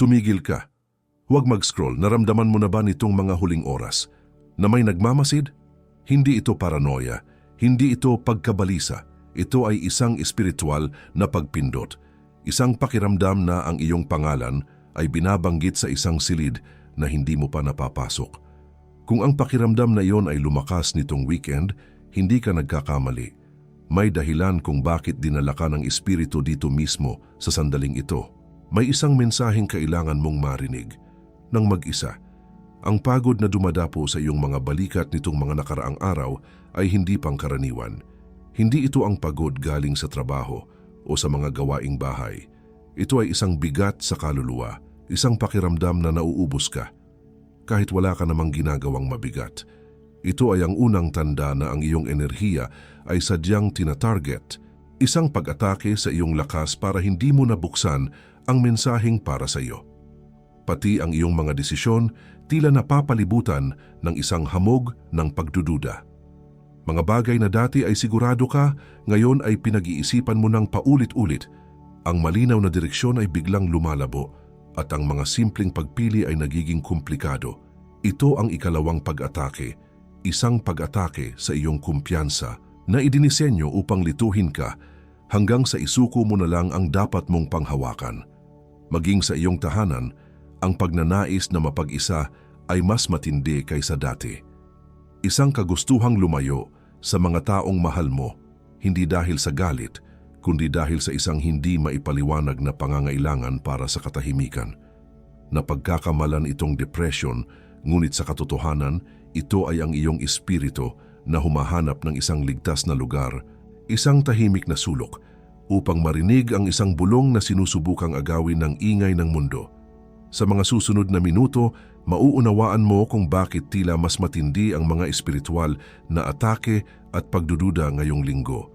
Tumigil ka. Huwag mag-scroll. Naramdaman mo na ba nitong mga huling oras na may nagmamasid? Hindi ito paranoia. Hindi ito pagkabalisa. Ito ay isang espiritual na pagpindot. Isang pakiramdam na ang iyong pangalan ay binabanggit sa isang silid na hindi mo pa napapasok. Kung ang pakiramdam na iyon ay lumakas nitong weekend, hindi ka nagkakamali. May dahilan kung bakit dinala ka ng espiritu dito mismo sa sandaling ito. May isang mensaheng kailangan mong marinig. Nang mag-isa, ang pagod na dumadapo sa iyong mga balikat nitong mga nakaraang araw ay hindi pangkaraniwan. Hindi ito ang pagod galing sa trabaho o sa mga gawaing bahay. Ito ay isang bigat sa kaluluwa, isang pakiramdam na nauubos ka. Kahit wala ka namang ginagawang mabigat. Ito ay ang unang tanda na ang iyong enerhiya ay sadyang tinatarget, isang pag-atake sa iyong lakas para hindi mo nabuksan ang mensaheng para sa iyo. Pati ang iyong mga desisyon tila napapalibutan ng isang hamog ng pagdududa. Mga bagay na dati ay sigurado ka, ngayon ay pinag-iisipan mo ng paulit-ulit. Ang malinaw na direksyon ay biglang lumalabo at ang mga simpleng pagpili ay nagiging komplikado. Ito ang ikalawang pag-atake, isang pag-atake sa iyong kumpiyansa na idinisenyo upang lituhin ka hanggang sa isuko mo na lang ang dapat mong panghawakan. Maging sa iyong tahanan, ang pagnanais na mapag-isa ay mas matindi kaysa dati. Isang kagustuhang lumayo sa mga taong mahal mo, hindi dahil sa galit, kundi dahil sa isang hindi maipaliwanag na pangangailangan para sa katahimikan. Napagkakamalan itong depression, ngunit sa katotohanan, ito ay ang iyong espiritu na humahanap ng isang ligtas na lugar, isang tahimik na sulok, upang marinig ang isang bulong na sinusubukang agawin ng ingay ng mundo. Sa mga susunod na minuto, mauunawaan mo kung bakit tila mas matindi ang mga espiritual na atake at pagdududa ngayong linggo.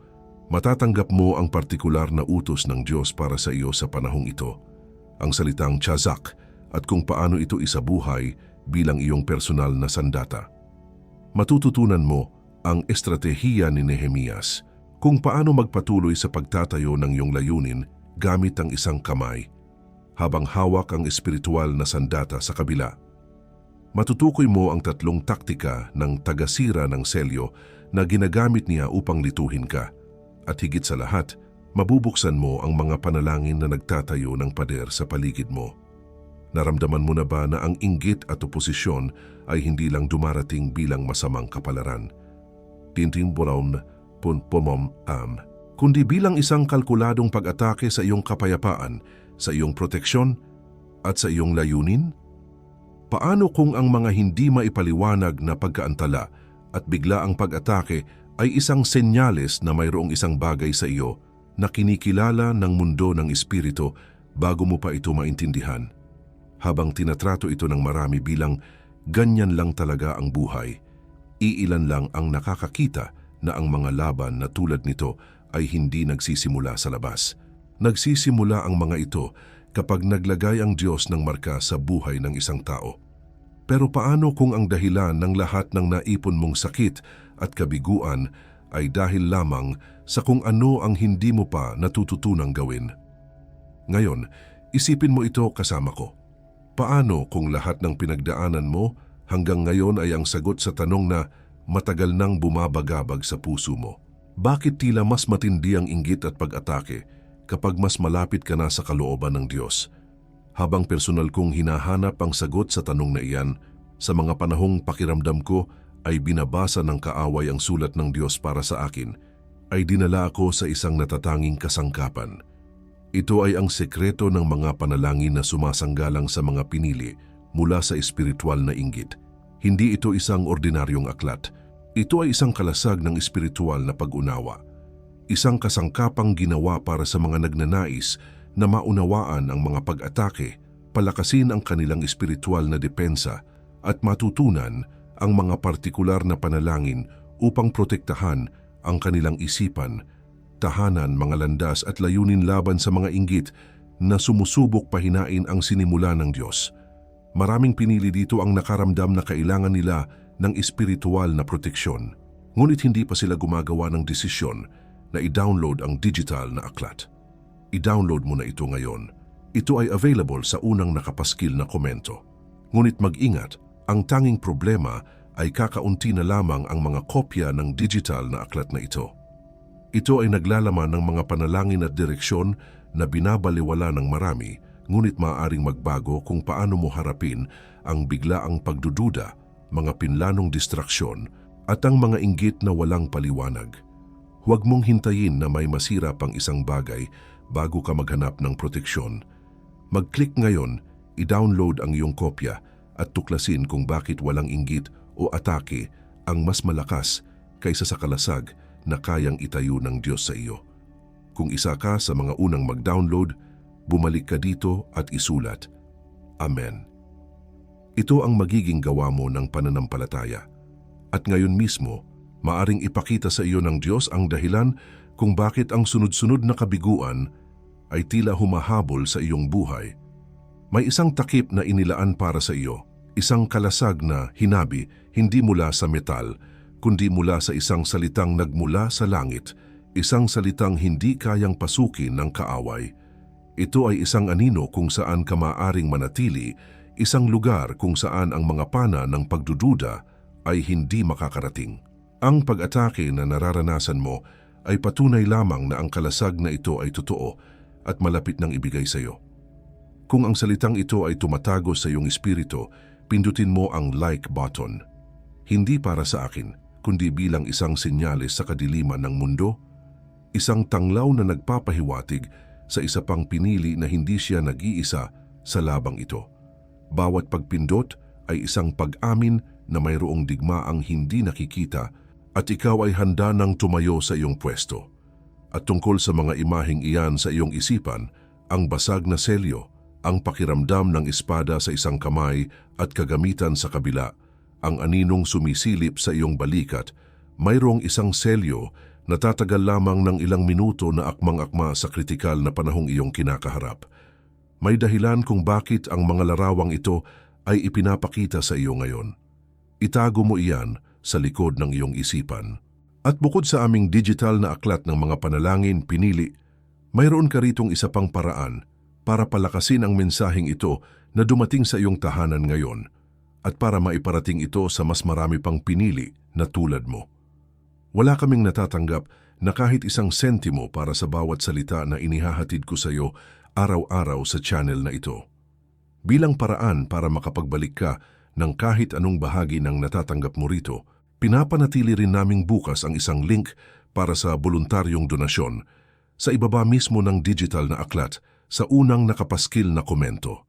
Matatanggap mo ang partikular na utos ng Diyos para sa iyo sa panahong ito, ang salitang Chazak, at kung paano ito isabuhay bilang iyong personal na sandata. Matututunan mo ang estratehiya ni Nehemias, kung paano magpatuloy sa pagtatayo ng iyong layunin gamit ang isang kamay, habang hawak ang espiritual na sandata sa kabila. Matutukoy mo ang tatlong taktika ng tagasira ng selyo na ginagamit niya upang lituhin ka. At higit sa lahat, mabubuksan mo ang mga panalangin na nagtatayo ng pader sa paligid mo. Naramdaman mo na ba na ang inggit at oposisyon ay hindi lang dumarating bilang masamang kapalaran? Tinting Brown, kundi bilang isang kalkuladong pag-atake sa iyong kapayapaan, sa iyong proteksyon at sa iyong layunin? Paano kung ang mga hindi maipaliwanag na pagkaantala at bigla ang pag-atake ay isang senyales na mayroong isang bagay sa iyo na kinikilala ng mundo ng espiritu bago mo pa ito maintindihan? Habang tinatrato ito ng marami bilang ganyan lang talaga ang buhay, iilan lang ang nakakakita na ang mga laban na tulad nito ay hindi nagsisimula sa labas. Nagsisimula ang mga ito kapag naglagay ang Diyos ng marka sa buhay ng isang tao. Pero paano kung ang dahilan ng lahat ng naipon mong sakit at kabiguan ay dahil lamang sa kung ano ang hindi mo pa natututunang gawin? Ngayon, isipin mo ito kasama ko. Paano kung lahat ng pinagdaanan mo hanggang ngayon ay ang sagot sa tanong na matagal nang bumabagabag sa puso mo? Bakit tila mas matindi ang inggit at pag-atake kapag mas malapit ka na sa kalooban ng Diyos? Habang personal kong hinahanap ang sagot sa tanong na iyan, sa mga panahong pakiramdam ko ay binabasa ng kaaway ang sulat ng Diyos para sa akin, ay dinala ako sa isang natatanging kasangkapan. Ito ay ang sekreto ng mga panalangin na sumasanggalang sa mga pinili mula sa espiritual na inggit. Hindi ito isang ordinaryong aklat. Ito ay isang kalasag ng espiritual na pag-unawa. Isang kasangkapang ginawa para sa mga nagnanais na maunawaan ang mga pag-atake, palakasin ang kanilang espiritual na depensa at matutunan ang mga partikular na panalangin upang protektahan ang kanilang isipan, tahanan, mga landas at layunin laban sa mga inggit na sumusubok pahinain ang sinimula ng Diyos. Maraming pinili dito ang nakaramdam na kailangan nila ng espiritual na proteksyon, ngunit hindi pa sila gumagawa ng desisyon na i-download ang digital na aklat. I-download mo na ito ngayon. Ito ay available sa unang nakapaskil na komento. Ngunit mag-ingat, ang tanging problema ay kakaunti na lamang ang mga kopya ng digital na aklat na ito. Ito ay naglalaman ng mga panalangin at direksyon na binabaliwala ng marami, ngunit maaaring magbago kung paano mo harapin ang biglaang pagdududa, mga pinlanong distraksyon, at ang mga inggit na walang paliwanag. Huwag mong hintayin na may masira pang isang bagay bago ka maghanap ng proteksyon. Mag-click ngayon, i-download ang iyong kopya at tuklasin kung bakit walang inggit o atake ang mas malakas kaysa sa kalasag na kayang itayo ng Diyos sa iyo. Kung isa ka sa mga unang mag-download, bumalik ka dito at isulat, Amen. Ito ang magiging gawa mo ng pananampalataya. At ngayon mismo, maaring ipakita sa iyo ng Diyos ang dahilan kung bakit ang sunod-sunod na kabiguan ay tila humahabol sa iyong buhay. May isang takip na inilaan para sa iyo, isang kalasag na hinabi hindi mula sa metal, kundi mula sa isang salitang nagmula sa langit, isang salitang hindi kayang pasukin ng kaaway. Ito ay isang anino kung saan ka maaaring manatili, isang lugar kung saan ang mga pana ng pagdududa ay hindi makakarating. Ang pag-atake na nararanasan mo ay patunay lamang na ang kalasag na ito ay totoo at malapit ng ibigay sa iyo. Kung ang salitang ito ay tumatago sa iyong espiritu, pindutin mo ang like button. Hindi para sa akin, kundi bilang isang senyales sa kadiliman ng mundo, isang tanglaw na nagpapahiwatig sa isa pang pinili na hindi siya nag-iisa sa labang ito. Bawat pagpindot ay isang pag-amin na mayroong digmaang hindi nakikita at ikaw ay handa ng tumayo sa iyong pwesto. At tungkol sa mga imaheng iyan sa iyong isipan, ang basag na selyo, ang pakiramdam ng espada sa isang kamay at kagamitan sa kabila, ang aninong sumisilip sa iyong balikat, mayroong isang selyo na tatagal lamang ng ilang minuto na akmang-akma sa kritikal na panahong iyong kinakaharap. May dahilan kung bakit ang mga larawang ito ay ipinapakita sa iyo ngayon. Itago mo iyan sa likod ng iyong isipan. At bukod sa aming digital na aklat ng mga panalangin pinili, mayroon ka ritong isa pang paraan para palakasin ang mensaheng ito na dumating sa iyong tahanan ngayon at para maiparating ito sa mas marami pang pinili na tulad mo. Wala kaming natatanggap na kahit isang sentimo para sa bawat salita na inihahatid ko sa iyo araw-araw sa channel na ito. Bilang paraan para makapagbalik ka ng kahit anong bahagi ng natatanggap mo rito, pinapanatili rin naming bukas ang isang link para sa voluntaryong donasyon sa ibaba mismo ng digital na aklat sa unang nakapaskil na komento.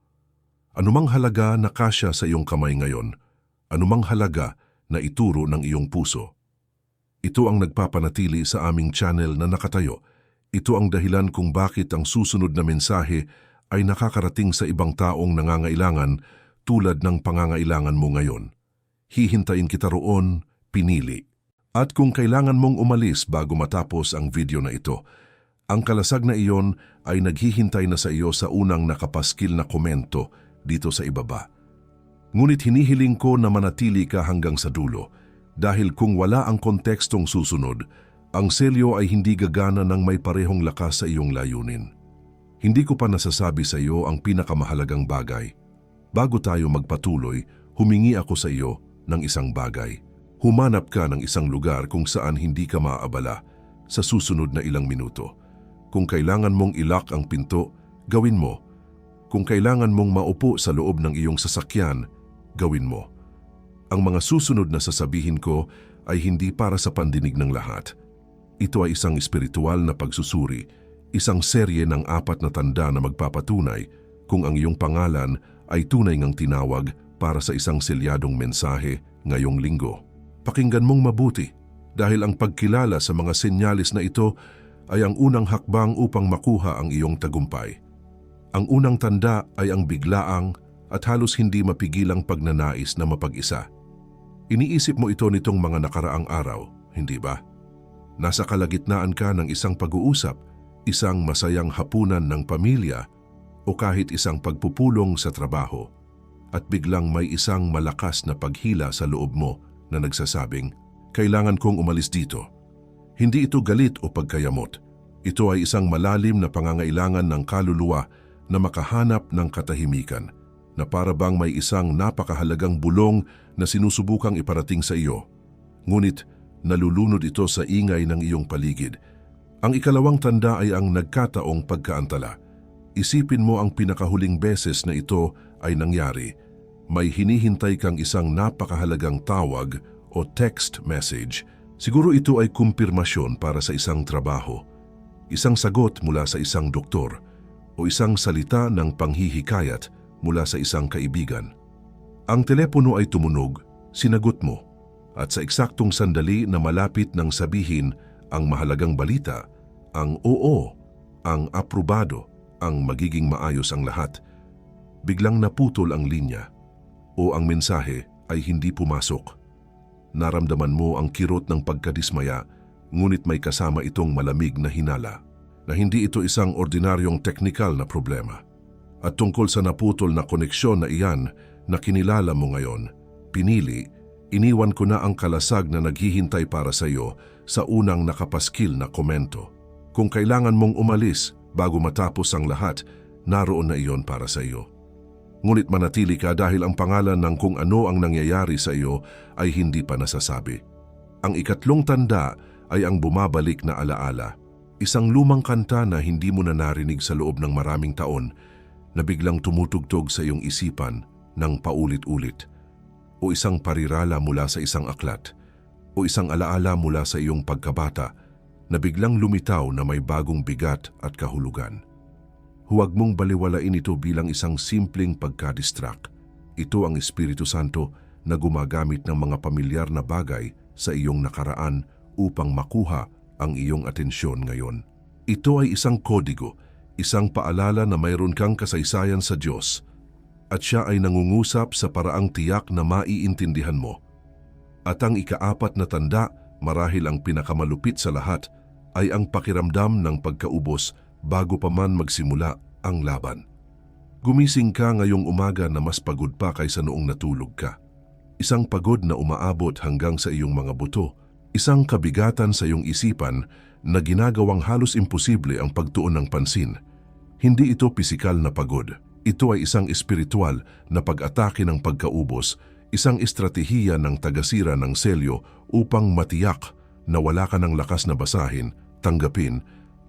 Anumang halaga na kasya sa iyong kamay ngayon, anumang halaga na ituro ng iyong puso. Ito ang nagpapanatili sa aming channel na nakatayo. Ito ang dahilan kung bakit ang susunod na mensahe ay nakakarating sa ibang taong nangangailangan tulad ng pangangailangan mo ngayon. Hihintayin kita roon, pinili. At kung kailangan mong umalis bago matapos ang video na ito, ang kalasag na iyon ay naghihintay na sa iyo sa unang nakapaskil na komento dito sa ibaba. Ngunit hinihiling ko na manatili ka hanggang sa dulo dahil kung wala ang kontekstong susunod, ang selyo ay hindi gagana ng may parehong lakas sa iyong layunin. Hindi ko pa nasasabi sa iyo ang pinakamahalagang bagay. Bago tayo magpatuloy, humingi ako sa iyo ng isang bagay. Humanap ka ng isang lugar kung saan hindi ka maaabala sa susunod na ilang minuto. Kung kailangan mong ilock ang pinto, gawin mo. Kung kailangan mong maupo sa loob ng iyong sasakyan, gawin mo. Ang mga susunod na sasabihin ko ay hindi para sa pandinig ng lahat. Ito ay isang espiritual na pagsusuri, isang serye ng 4 na tanda na magpapatunay kung ang iyong pangalan ay tunay ngang tinawag para sa isang selyadong mensahe ngayong linggo. Pakinggan mong mabuti dahil ang pagkilala sa mga senyalis na ito ay ang unang hakbang upang makuha ang iyong tagumpay. Ang unang tanda ay ang biglaang at halos hindi mapigilang pagnanais na mapag-isa. Iniisip mo ito nitong mga nakaraang araw, hindi ba? Nasa kalagitnaan ka ng isang pag-uusap, isang masayang hapunan ng pamilya o kahit isang pagpupulong sa trabaho at biglang may isang malakas na paghila sa loob mo na nagsasabing, kailangan kong umalis dito. Hindi ito galit o pagkayamot. Ito ay isang malalim na pangangailangan ng kaluluwa na makahanap ng katahimikan, na para bang may isang napakahalagang bulong na sinusubukang iparating sa iyo. Ngunit nalulunod ito sa ingay ng iyong paligid. Ang ikalawang tanda ay ang nagkataong pagkaantala. Isipin mo ang pinakahuling beses na ito ay nangyari. May hinihintay kang isang napakahalagang tawag o text message. Siguro ito ay kumpirmasyon para sa isang trabaho, isang sagot mula sa isang doktor, o isang salita ng panghihikayat mula sa isang kaibigan. Ang telepono ay tumunog, sinagot mo, at sa eksaktong sandali na malapit nang sabihin ang mahalagang balita, ang oo, ang aprobado, ang magiging maayos ang lahat, biglang naputol ang linya o ang mensahe ay hindi pumasok. Naramdaman mo ang kirot ng pagkadismaya, ngunit may kasama itong malamig na hinala na hindi ito isang ordinaryong teknikal na problema. At tungkol sa naputol na koneksyon na iyan na kinilala mo ngayon, pinili, iniwan ko na ang kalasag na naghihintay para sa iyo sa unang nakapaskil na komento. Kung kailangan mong umalis bago matapos ang lahat, naroon na iyon para sa iyo. Ngunit manatili ka dahil ang pangalan ng kung ano ang nangyayari sa iyo ay hindi pa nasasabi. Ang ikatlong tanda ay ang bumabalik na alaala. Isang lumang kanta na hindi mo na narinig sa loob ng maraming taon na biglang tumutugtog sa iyong isipan ng paulit-ulit. O isang parirala mula sa isang aklat. O isang alaala mula sa iyong pagkabata na biglang lumitaw na may bagong bigat at kahulugan. Huwag mong baliwalain ito bilang isang simpleng pagka-distract. Ito ang Espiritu Santo na gumagamit ng mga pamilyar na bagay sa iyong nakaraan upang makuha ang iyong atensyon ngayon. Ito ay isang kodigo, isang paalala na mayroon kang kasaysayan sa Diyos at siya ay nangungusap sa paraang tiyak na maiintindihan mo. At ang ikaapat na tanda, marahil ang pinakamalupit sa lahat, ay ang pakiramdam ng pagkaubos bago pa man magsimula ang laban. Gumising ka ngayong umaga na mas pagod pa kaysa noong natulog ka. Isang pagod na umaabot hanggang sa iyong mga buto, isang kabigatan sa iyong isipan na ginagawang halos imposible ang pagtuon ng pansin. Hindi ito pisikal na pagod. Ito ay isang espiritual na pag-atake ng pagkaubos, isang estratehiya ng tagasira ng selyo upang matiyak na wala ka ng lakas na basahin, tanggapin,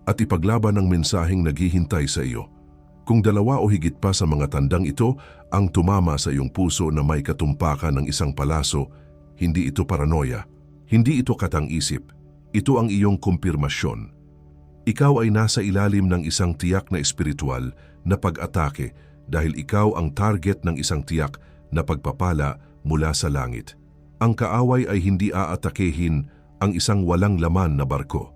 at ipaglaban ang mensaheng naghihintay sa iyo. Kung dalawa o higit pa sa mga tandang ito ang tumama sa iyong puso na may katumpakan ng isang palaso, hindi ito paranoia, hindi ito katang-isip, ito ang iyong kumpirmasyon. Ikaw ay nasa ilalim ng isang tiyak na espiritual na pag-atake dahil ikaw ang target ng isang tiyak na pagpapala mula sa langit. Ang kaaway ay hindi aatakehin ang isang walang laman na barko.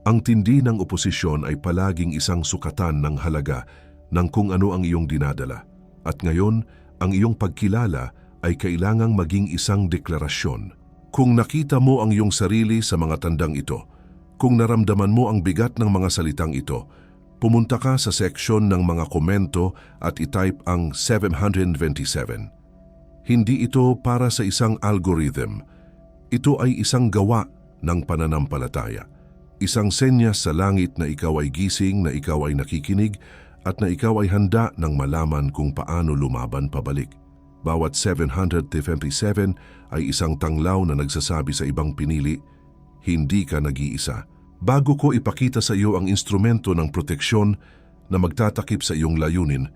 Ang tindi ng oposisyon ay palaging isang sukatan ng halaga ng kung ano ang iyong dinadala. At ngayon, ang iyong pagkilala ay kailangang maging isang deklarasyon. Kung nakita mo ang iyong sarili sa mga tandang ito, kung naramdaman mo ang bigat ng mga salitang ito, pumunta ka sa seksyon ng mga komento at itype ang 727. Hindi ito para sa isang algorithm. Ito ay isang gawa ng pananampalataya. Isang senyas sa langit na ikaw ay gising, na ikaw ay nakikinig, at na ikaw ay handa ng malaman kung paano lumaban pabalik. Bawat 727 ay isang tanglaw na nagsasabi sa ibang pinili, hindi ka nag-iisa. Bago ko ipakita sa iyo ang instrumento ng proteksyon na magtatakip sa iyong layunin,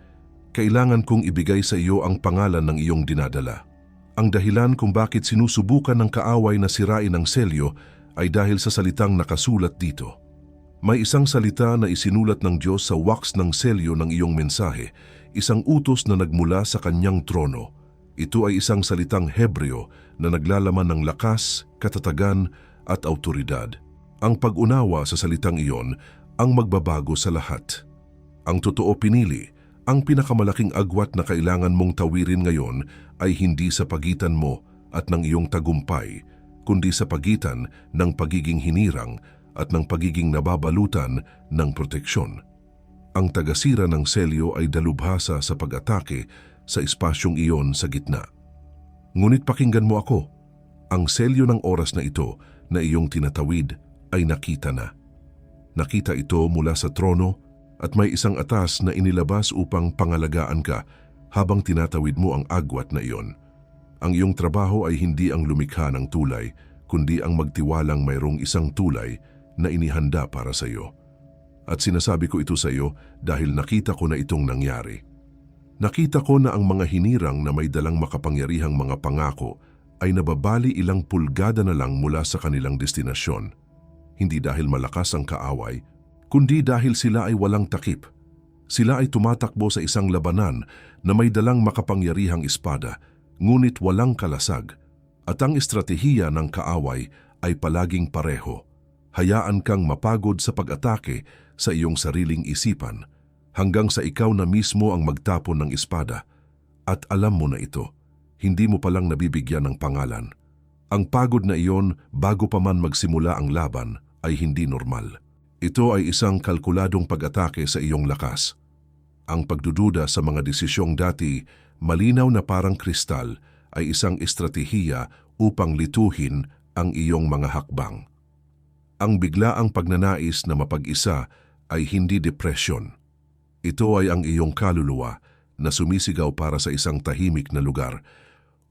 kailangan kong ibigay sa iyo ang pangalan ng iyong dinadala. Ang dahilan kung bakit sinusubukan ng kaaway na sirain ang selyo ay dahil sa salitang nakasulat dito. May isang salita na isinulat ng Diyos sa wax ng selyo ng iyong mensahe, isang utos na nagmula sa kanyang trono. Ito ay isang salitang Hebreo na naglalaman ng lakas, katatagan at autoridad. Ang pag-unawa sa salitang iyon ang magbabago sa lahat. Ang totoo pinili, ang pinakamalaking agwat na kailangan mong tawirin ngayon ay hindi sa pagitan mo at ng iyong tagumpay, kundi sa pagitan ng pagiging hinirang at ng pagiging nababalutan ng proteksyon. Ang tagasira ng selyo ay dalubhasa sa pag-atake sa espasyong iyon sa gitna. Ngunit pakinggan mo ako, ang selyo ng oras na ito na iyong tinatawid ay nakita na. Nakita ito mula sa trono at may isang atas na inilabas upang pangalagaan ka habang tinatawid mo ang agwat na iyon. Ang iyong trabaho ay hindi ang lumikha ng tulay, kundi ang magtiwalang mayroong isang tulay na inihanda para sa iyo. At sinasabi ko ito sa iyo dahil nakita ko na itong nangyari. Nakita ko na ang mga hinirang na may dalang makapangyarihang mga pangako ay nababali ilang pulgada na lang mula sa kanilang destinasyon. Hindi dahil malakas ang kaaway, kundi dahil sila ay walang takip. Sila ay tumatakbo sa isang labanan na may dalang makapangyarihang espada, ngunit walang kalasag. At ang estratehiya ng kaaway ay palaging pareho. Hayaan kang mapagod sa pag-atake sa iyong sariling isipan, hanggang sa ikaw na mismo ang magtapon ng espada. At alam mo na ito, hindi mo palang nabibigyan ng pangalan. Ang pagod na iyon bago pa man magsimula ang laban ay hindi normal. Ito ay isang kalkuladong pag-atake sa iyong lakas. Ang pagdududa sa mga desisyong dati malinaw na parang kristal ay isang estratehiya upang lituhin ang iyong mga hakbang. Ang biglaang pagnanais na mapag-isa ay hindi depresyon. Ito ay ang iyong kaluluwa na sumisigaw para sa isang tahimik na lugar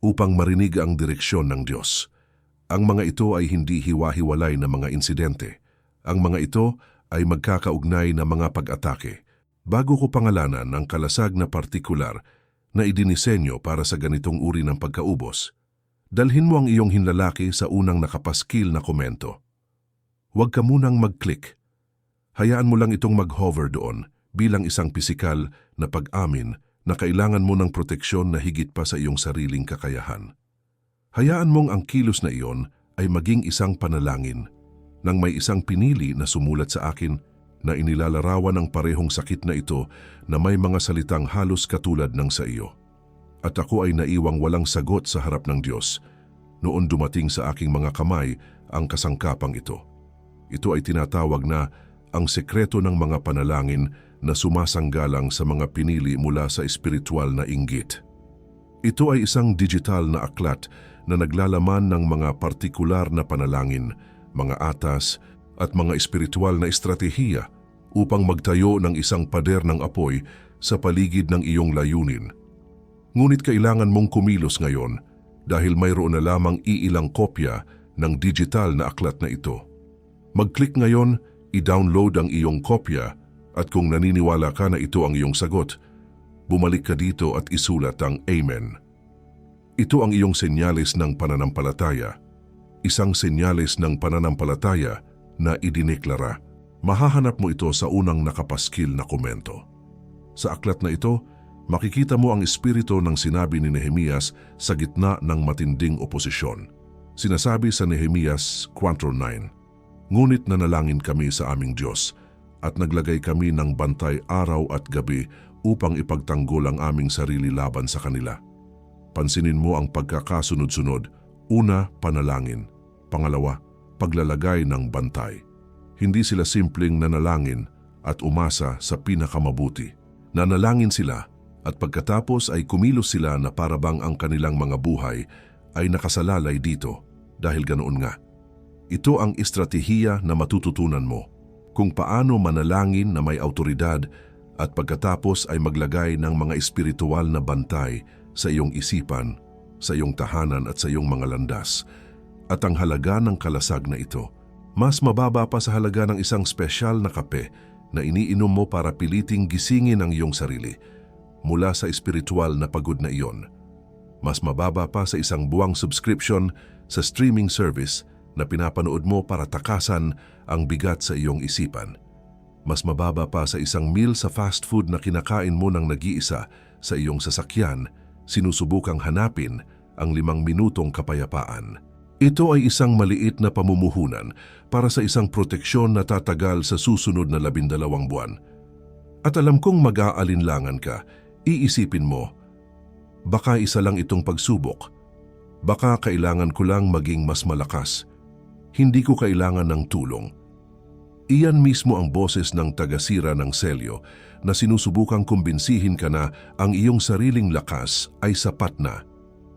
upang marinig ang direksyon ng Diyos. Ang mga ito ay hindi hiwa-hiwalay na mga insidente. Ang mga ito ay magkakaugnay na mga pag-atake. Bago ko pangalanan ang kalasag na partikular na idinisenyo para sa ganitong uri ng pagkaubos, dalhin mo ang iyong hinlalaki sa unang nakapaskil na komento. Huwag ka munang mag-click. Hayaan mo lang itong mag-hover doon bilang isang pisikal na pag-amin na kailangan mo ng proteksyon na higit pa sa iyong sariling kakayahan. Hayaan mong ang kilos na iyon ay maging isang panalangin nang may isang pinili na sumulat sa akin na inilalarawan ang parehong sakit na ito na may mga salitang halos katulad ng sa iyo. At ako ay naiwang walang sagot sa harap ng Diyos noon dumating sa aking mga kamay ang kasangkapang ito. Ito ay tinatawag na ang sekreto ng mga panalangin na sumasanggalang sa mga pinili mula sa espiritual na inggit. Ito ay isang digital na aklat na naglalaman ng mga partikular na panalangin, mga atas at mga espiritual na estratehiya upang magtayo ng isang pader ng apoy sa paligid ng iyong layunin. Ngunit kailangan mong kumilos ngayon dahil mayroon na lamang iilang kopya ng digital na aklat na ito. Mag-click ngayon, i-download ang iyong kopya at kung naniniwala ka na ito ang iyong sagot, bumalik ka dito at isulat ang Amen. Ito ang iyong senyales ng pananampalataya. Isang senyales ng pananampalataya na idineklara. Mahahanap mo ito sa unang nakapaskil na komento. Sa aklat na ito, makikita mo ang espiritu ng sinabi ni Nehemias sa gitna ng matinding oposisyon. Sinasabi sa Nehemias 4:9, "Ngunit nanalangin kami sa aming Diyos at naglagay kami ng bantay araw at gabi upang ipagtanggol ang aming sarili laban sa kanila." Pansinin mo ang pagkakasunod-sunod. Una, panalangin. Pangalawa, paglalagay ng bantay. Hindi sila simpleng nanalangin at umasa sa pinakamabuti. Nanalangin sila at pagkatapos ay kumilos sila na parabang ang kanilang mga buhay ay nakasalalay dito dahil ganoon nga. Ito ang estratehiya na matututunan mo kung paano manalangin na may autoridad at pagkatapos ay maglagay ng mga espiritual na bantay sa iyong isipan, sa iyong tahanan at sa iyong mga landas. At ang halaga ng kalasag na ito, mas mababa pa sa halaga ng isang spesyal na kape na iniinom mo para piliting gisingin ang iyong sarili mula sa espiritual na pagod na iyon. Mas mababa pa sa isang buwang subscription sa streaming service na pinapanood mo para takasan ang bigat sa iyong isipan. Mas mababa pa sa isang meal sa fast food na kinakain mo ng nag-iisa sa iyong sasakyan, sinusubukang hanapin ang 5 minutong kapayapaan. Ito ay isang maliit na pamumuhunan para sa isang proteksyon na tatagal sa susunod na 12 buwan. At alam kong mag-aalinlangan ka, iisipin mo, baka isa lang itong pagsubok. Baka kailangan ko lang maging mas malakas. Hindi ko kailangan ng tulong. Iyan mismo ang boses ng tagasira ng selyo na sinusubukang kumbinsihin ka na ang iyong sariling lakas ay sapat na.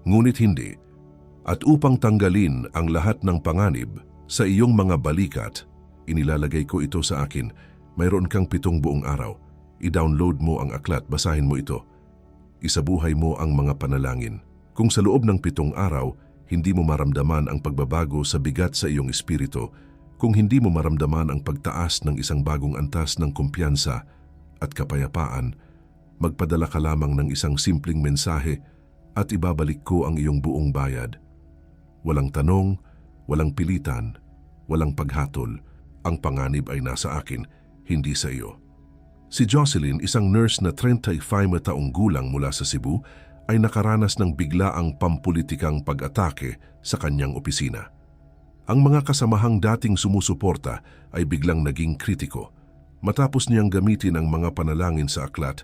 Ngunit hindi. At upang tanggalin ang lahat ng panganib sa iyong mga balikat, inilalagay ko ito sa akin, mayroon kang 7 buong araw. I-download mo ang aklat, basahin mo ito. Isabuhay mo ang mga panalangin. Kung sa loob ng 7 araw, hindi mo maramdaman ang pagbabago sa bigat sa iyong espiritu, kung hindi mo maramdaman ang pagtaas ng isang bagong antas ng kumpiyansa at kapayapaan, magpadala ka lamang ng isang simpleng mensahe at ibabalik ko ang iyong buong bayad. Walang tanong, walang pilitan, walang paghatol. Ang panganib ay nasa akin, hindi sa iyo. Si Jocelyn, isang nurse na 35 taong gulang mula sa Cebu, ay nakaranas ng biglaang pampulitikang pag-atake sa kanyang opisina. Ang mga kasamahang dating sumusuporta ay biglang naging kritiko. Matapos niyang gamitin ang mga panalangin sa aklat,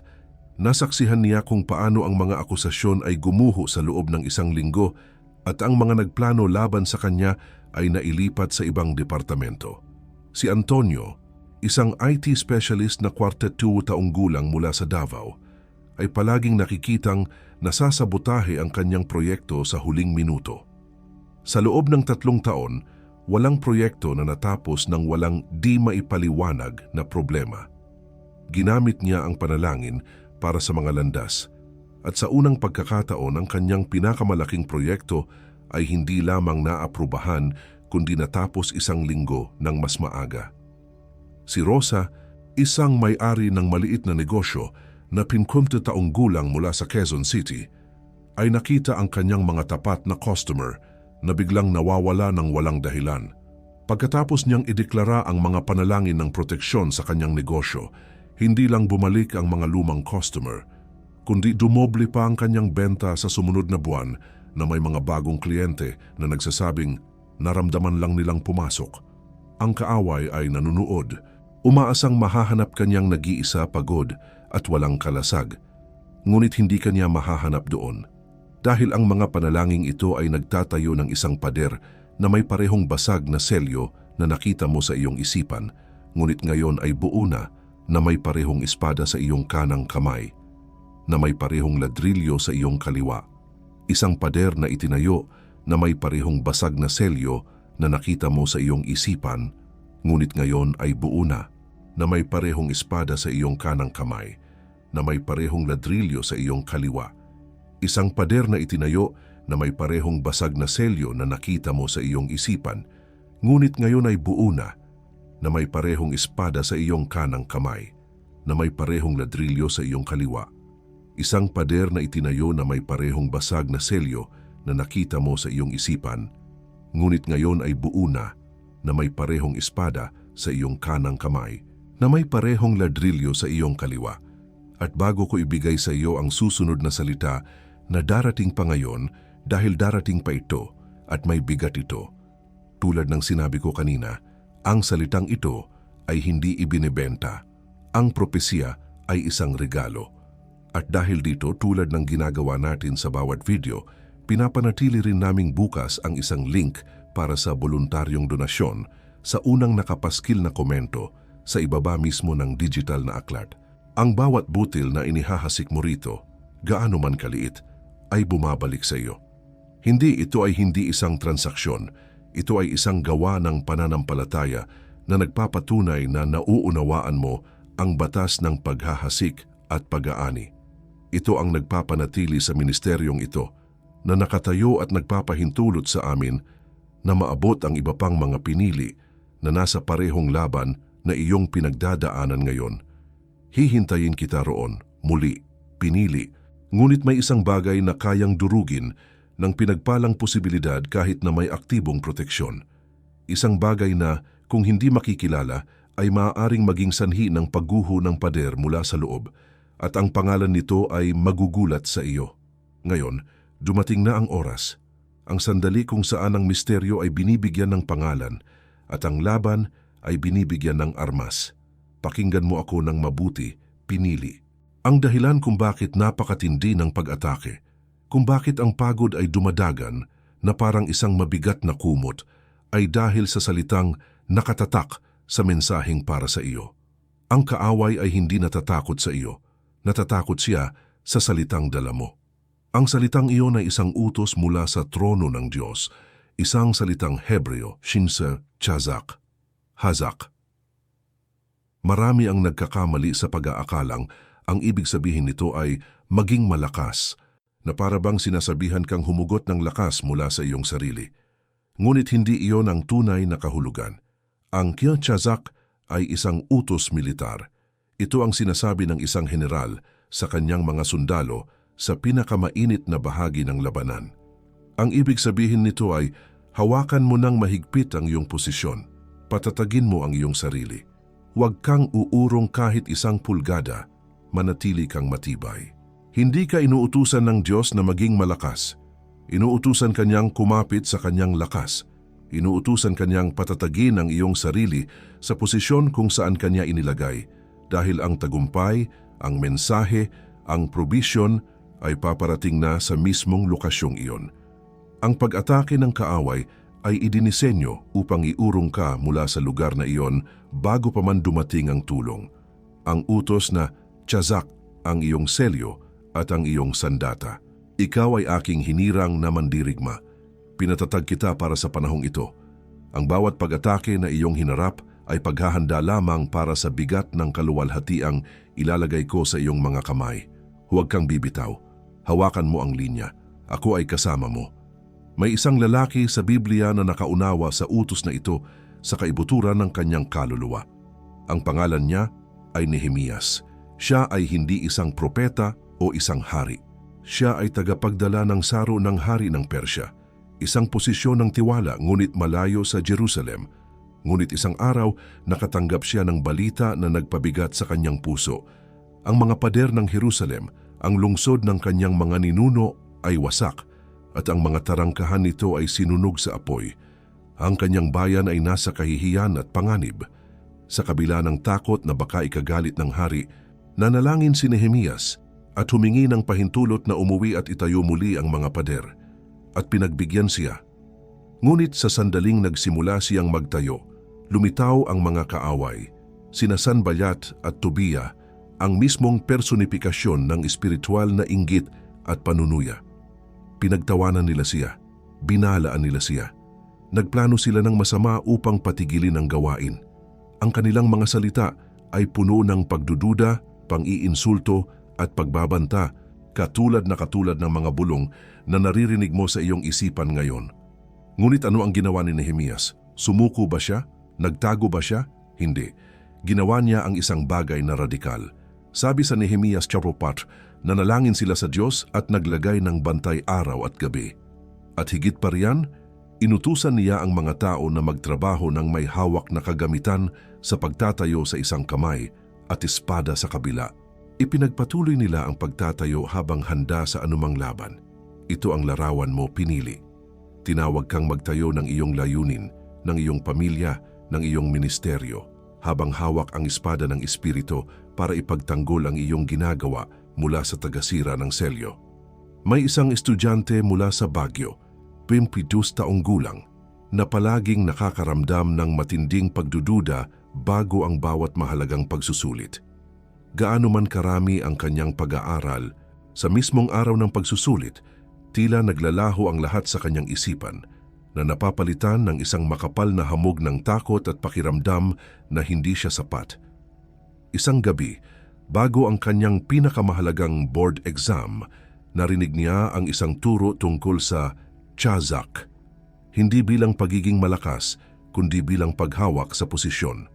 nasaksihan niya kung paano ang mga akusasyon ay gumuho sa loob ng 1 linggo at ang mga nagplano laban sa kanya ay nailipat sa ibang departamento. Si Antonio, isang IT specialist na 42 taong gulang mula sa Davao, ay palaging nakikitang nasasabotahe ang kanyang proyekto sa huling minuto. Sa loob ng 3 taon, walang proyekto na natapos ng walang di maipaliwanag na problema. Ginamit niya ang panalangin para sa mga landas, at sa unang pagkakataon ang kanyang pinakamalaking proyekto ay hindi lamang naaprubahan kundi natapos 1 linggo ng mas maaga. Si Rosa, isang may-ari ng maliit na negosyo na 50 taong gulang mula sa Quezon City, ay nakita ang kanyang mga tapat na customer na biglang nawawala ng walang dahilan. Pagkatapos niyang ideklara ang mga panalangin ng proteksyon sa kanyang negosyo, hindi lang bumalik ang mga lumang customer, kundi dumoble pa ang kanyang benta sa sumunod na buwan na may mga bagong kliyente na nagsasabing naramdaman lang nilang pumasok. Ang kaaway ay nanunood, umaasang mahahanap kanyang nag-iisa, pagod at walang kalasag. Ngunit hindi kanya mahahanap doon. Dahil ang mga panalangin ito ay nagtatayo ng isang pader na may parehong basag na selyo na nakita mo sa iyong isipan, ngunit ngayon ay buo na may parehong espada sa iyong kanang kamay, na may parehong ladrilyo sa iyong kaliwa. Isang pader na itinayo na may parehong basag na selyo na nakita mo sa iyong isipan, ngunit ngayon ay buo na may parehong espada sa iyong kanang kamay, na may parehong ladrilyo sa iyong kaliwa. Isang pader na itinayo na may parehong basag na selyo na nakita mo sa iyong isipan, ngunit ngayon ay buo na may parehong espada sa iyong kanang kamay, na may parehong ladrilyo sa iyong kaliwa. Isang pader na itinayo na may parehong basag na selyo na nakita mo sa iyong isipan, ngunit ngayon ay buo na may parehong espada sa iyong kanang kamay, na may parehong ladrilyo sa iyong kaliwa. At bago ko ibigay sa iyo ang susunod na salita na darating pa ngayon, dahil darating pa ito at may bigat ito. Tulad ng sinabi ko kanina, ang salitang ito ay hindi ibinebenta. Ang propesya ay isang regalo. At dahil dito, tulad ng ginagawa natin sa bawat video, pinapanatili rin naming bukas ang isang link para sa voluntaryong donasyon sa unang nakapaskil na komento sa ibaba mismo ng digital na aklat. Ang bawat butil na inihahasik mo rito, gaano man kaliit, ay bumabalik sa iyo. Ito ay hindi isang transaksyon. Ito ay isang gawa ng pananampalataya na nagpapatunay na nauunawaan mo ang batas ng paghahasik at pag-aani. Ito ang nagpapanatili sa ministeryong ito na nakatayo at nagpapahintulot sa amin na maabot ang iba pang mga pinili na nasa parehong laban na iyong pinagdadaanan ngayon. Hihintayin kita roon, muli, pinili, ngunit may isang bagay na kayang durugin ng pinagpalang posibilidad kahit na may aktibong proteksyon. Isang bagay na, kung hindi makikilala, ay maaaring maging sanhi ng pagguho ng pader mula sa loob, at ang pangalan nito ay magugulat sa iyo. Ngayon, dumating na ang oras, ang sandali kung saan ang misteryo ay binibigyan ng pangalan at ang laban ay binibigyan ng armas. Pakinggan mo ako ng mabuti, pinili. Ang dahilan kung bakit napakatindi ng pag-atake, kung bakit ang pagod ay dumadagan na parang isang mabigat na kumot, ay dahil sa salitang nakatatak sa mensaheng para sa iyo. Ang kaaway ay hindi natatakot sa iyo. Natatakot siya sa salitang dala mo. Ang salitang iyon ay isang utos mula sa trono ng Diyos, isang salitang Hebreo, shinse, chazak, hazak. Marami ang nagkakamali sa pag-aakalang ang ibig sabihin nito ay maging malakas, na para bang sinasabihan kang humugot ng lakas mula sa iyong sarili. Ngunit hindi iyon ang tunay na kahulugan. Ang Kilchazak ay isang utos militar. Ito ang sinasabi ng isang general sa kanyang mga sundalo sa pinakamainit na bahagi ng labanan. Ang ibig sabihin nito ay hawakan mo ng mahigpit ang iyong posisyon. Patatagin mo ang iyong sarili. Huwag kang uurong kahit isang pulgada, manatili kang matibay. Hindi ka inuutusan ng Diyos na maging malakas. Inuutusan kanyang kumapit sa kanyang lakas. Inuutusan kanyang patatagin ang iyong sarili sa posisyon kung saan kanya inilagay, dahil ang tagumpay, ang mensahe, ang probisyon ay paparating na sa mismong lokasyong iyon. Ang pag-atake ng kaaway ay idinisenyo upang iurong ka mula sa lugar na iyon bago pa man dumating ang tulong. Ang utos na Chazak ang iyong selyo at ang iyong sandata. Ikaw ay aking hinirang na mandirigma. Pinatatag kita para sa panahong ito. Ang bawat pag-atake na iyong hinarap ay paghahanda lamang para sa bigat ng kaluwalhatiang ilalagay ko sa iyong mga kamay. Huwag kang bibitaw. Hawakan mo ang linya. Ako ay kasama mo. May isang lalaki sa Biblia na nakaunawa sa utos na ito sa kaibuturan ng kanyang kaluluwa. Ang pangalan niya ay Nehemias. Siya ay hindi isang propeta o isang hari. Siya ay tagapagdala ng saro ng hari ng Persya. Isang posisyon ng tiwala ngunit malayo sa Jerusalem. Ngunit isang araw nakatanggap siya ng balita na nagpabigat sa kanyang puso. Ang mga pader ng Jerusalem, ang lungsod ng kanyang mga ninuno ay wasak at ang mga tarangkahan nito ay sinunog sa apoy. Ang kanyang bayan ay nasa kahihiyan at panganib. Sa kabila ng takot na baka ikagalit ng hari, nanalangin si Nehemias at humingi ng pahintulot na umuwi at itayo muli ang mga pader, at pinagbigyan siya. Ngunit sa sandaling nagsimula siyang magtayo, lumitaw ang mga kaaway, sina Sanballat at Tobia, ang mismong personifikasyon ng espiritual na inggit at panunuya. Pinagtawanan nila siya, binalaan nila siya. Nagplano sila ng masama upang patigilin ang gawain. Ang kanilang mga salita ay puno ng pagdududa, pang-iinsulto at pagbabanta, katulad ng mga bulong na naririnig mo sa iyong isipan ngayon. Ngunit ano ang ginawa ni Nehemias? Sumuko ba siya? Nagtago ba siya? Hindi. Ginawa niya ang isang bagay na radikal. Sabi sa Nehemias chapter 4, nanalangin sila sa Diyos at naglagay ng bantay araw at gabi. At higit pa riyan, inutusan niya ang mga tao na magtrabaho ng may hawak na kagamitan sa pagtatayo sa isang kamay at espada sa kabila. Ipinagpatuloy nila ang pagtatayo habang handa sa anumang laban. Ito ang larawan mo pinili. Tinawag kang magtayo ng iyong layunin, ng iyong pamilya, ng iyong ministeryo, habang hawak ang espada ng Espiritu para ipagtanggol ang iyong ginagawa mula sa tagasira ng selyo. May isang estudyante mula sa Baguio, 22 taong gulang, na palaging nakakaramdam ng matinding pagdududa bago ang bawat mahalagang pagsusulit. Gaano man karami ang kanyang pag-aaral, sa mismong araw ng pagsusulit, tila naglalaho ang lahat sa kanyang isipan, na napapalitan ng isang makapal na hamog ng takot at pakiramdam na hindi siya sapat. Isang gabi, bago ang kanyang pinakamahalagang board exam, narinig niya ang isang turo tungkol sa Chazak, hindi bilang pagiging malakas, kundi bilang paghawak sa posisyon.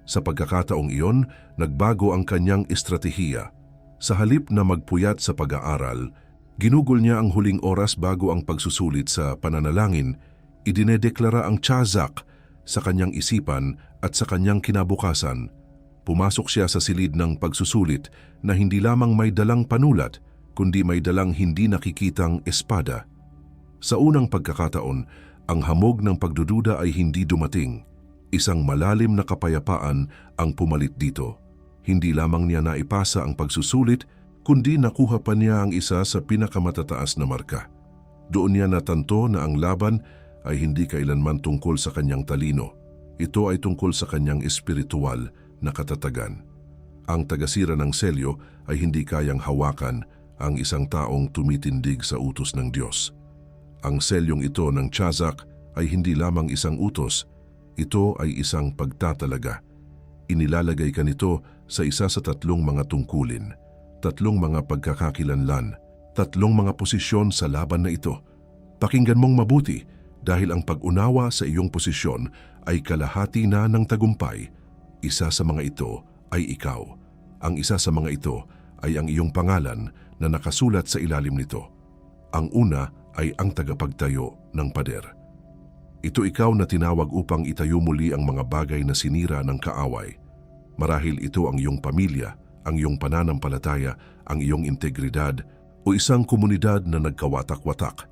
Sa pagkakataong iyon, nagbago ang kanyang estratehiya. Sa halip na magpuyat sa pag-aaral, ginugol niya ang huling oras bago ang pagsusulit sa pananalangin, idinedeklara ang Chazak sa kanyang isipan at sa kanyang kinabukasan. Pumasok siya sa silid ng pagsusulit na hindi lamang may dalang panulat, kundi may dalang hindi nakikitang espada. Sa unang pagkakataon, ang hamog ng pagdududa ay hindi dumating. Isang malalim na kapayapaan ang pumalit dito. Hindi lamang niya naipasa ang pagsusulit, kundi nakuha pa niya ang isa sa pinakamatataas na marka. Doon niya natanto na ang laban ay hindi kailanman tungkol sa kanyang talino. Ito ay tungkol sa kanyang espiritual na katatagan. Ang tagasira ng selyo ay hindi kayang hawakan ang isang taong tumitindig sa utos ng Diyos. Ang selyong ito ng Chazak ay hindi lamang isang utos, ito ay isang pagtatalaga. Inilalagay ka nito sa isa sa tatlong mga tungkulin, tatlong mga pagkakakilanlan, tatlong mga posisyon sa laban na ito. Pakinggan mong mabuti dahil ang pag-unawa sa iyong posisyon ay kalahati na ng tagumpay. Isa sa mga ito ay ikaw. Ang isa sa mga ito ay ang iyong pangalan na nakasulat sa ilalim nito. Ang una ay ang tagapagtayo ng pader. Ito ikaw na tinawag upang itayo muli ang mga bagay na sinira ng kaaway. Marahil ito ang iyong pamilya, ang iyong pananampalataya, ang iyong integridad o isang komunidad na nagkawatak-watak.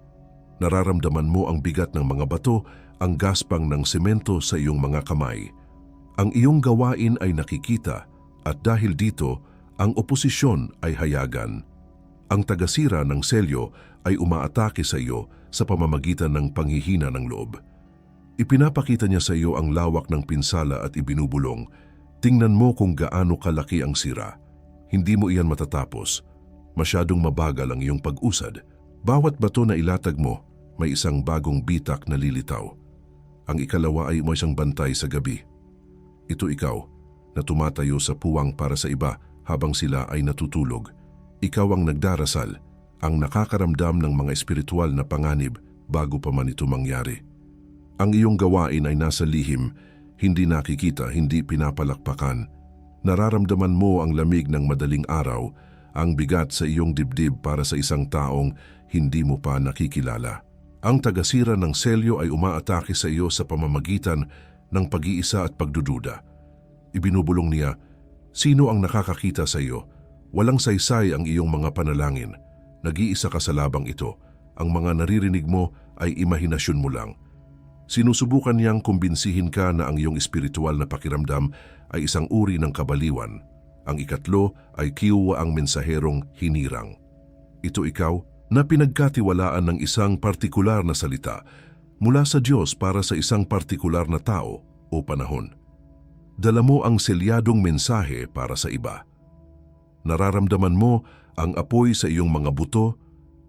Nararamdaman mo ang bigat ng mga bato, ang gaspang ng semento sa iyong mga kamay. Ang iyong gawain ay nakikita at dahil dito, ang oposisyon ay hayagan. Ang tagasira ng selyo ay umaatake sa iyo sa pamamagitan ng panghihina ng loob. Ipinapakita niya sa iyo ang lawak ng pinsala at ibinubulong. Tingnan mo kung gaano kalaki ang sira. Hindi mo iyan matatapos. Masyadong mabagal ang iyong pag-usad. Bawat bato na ilatag mo, may isang bagong bitak na lilitaw. Ang ikalawa ay may isang bantay sa gabi. Ito ikaw na tumatayo sa puwang para sa iba habang sila ay natutulog. Ikaw ang nagdarasal, ang nakakaramdam ng mga espiritual na panganib bago pa man ito mangyari. Ang iyong gawain ay nasa lihim, hindi nakikita, hindi pinapalakpakan. Nararamdaman mo ang lamig ng madaling araw, ang bigat sa iyong dibdib para sa isang taong hindi mo pa nakikilala. Ang tagasira ng selyo ay umaatake sa iyo sa pamamagitan ng pag-iisa at pagdududa. Ibinubulong niya, sino ang nakakakita sa iyo? Walang saysay ang iyong mga panalangin. Nag-iisa ka sa labang ito. Ang mga naririnig mo ay imahinasyon mo lang. Sinusubukan niyang kumbinsihin ka na ang iyong espiritual na pakiramdam ay isang uri ng kabaliwan. Ang ikatlo ay kiwa ang mensaherong hinirang. Ito ikaw na pinagkatiwalaan ng isang partikular na salita mula sa Diyos para sa isang partikular na tao o panahon. Dala mo ang selyadong mensahe para sa iba. Nararamdaman mo ang apoy sa iyong mga buto,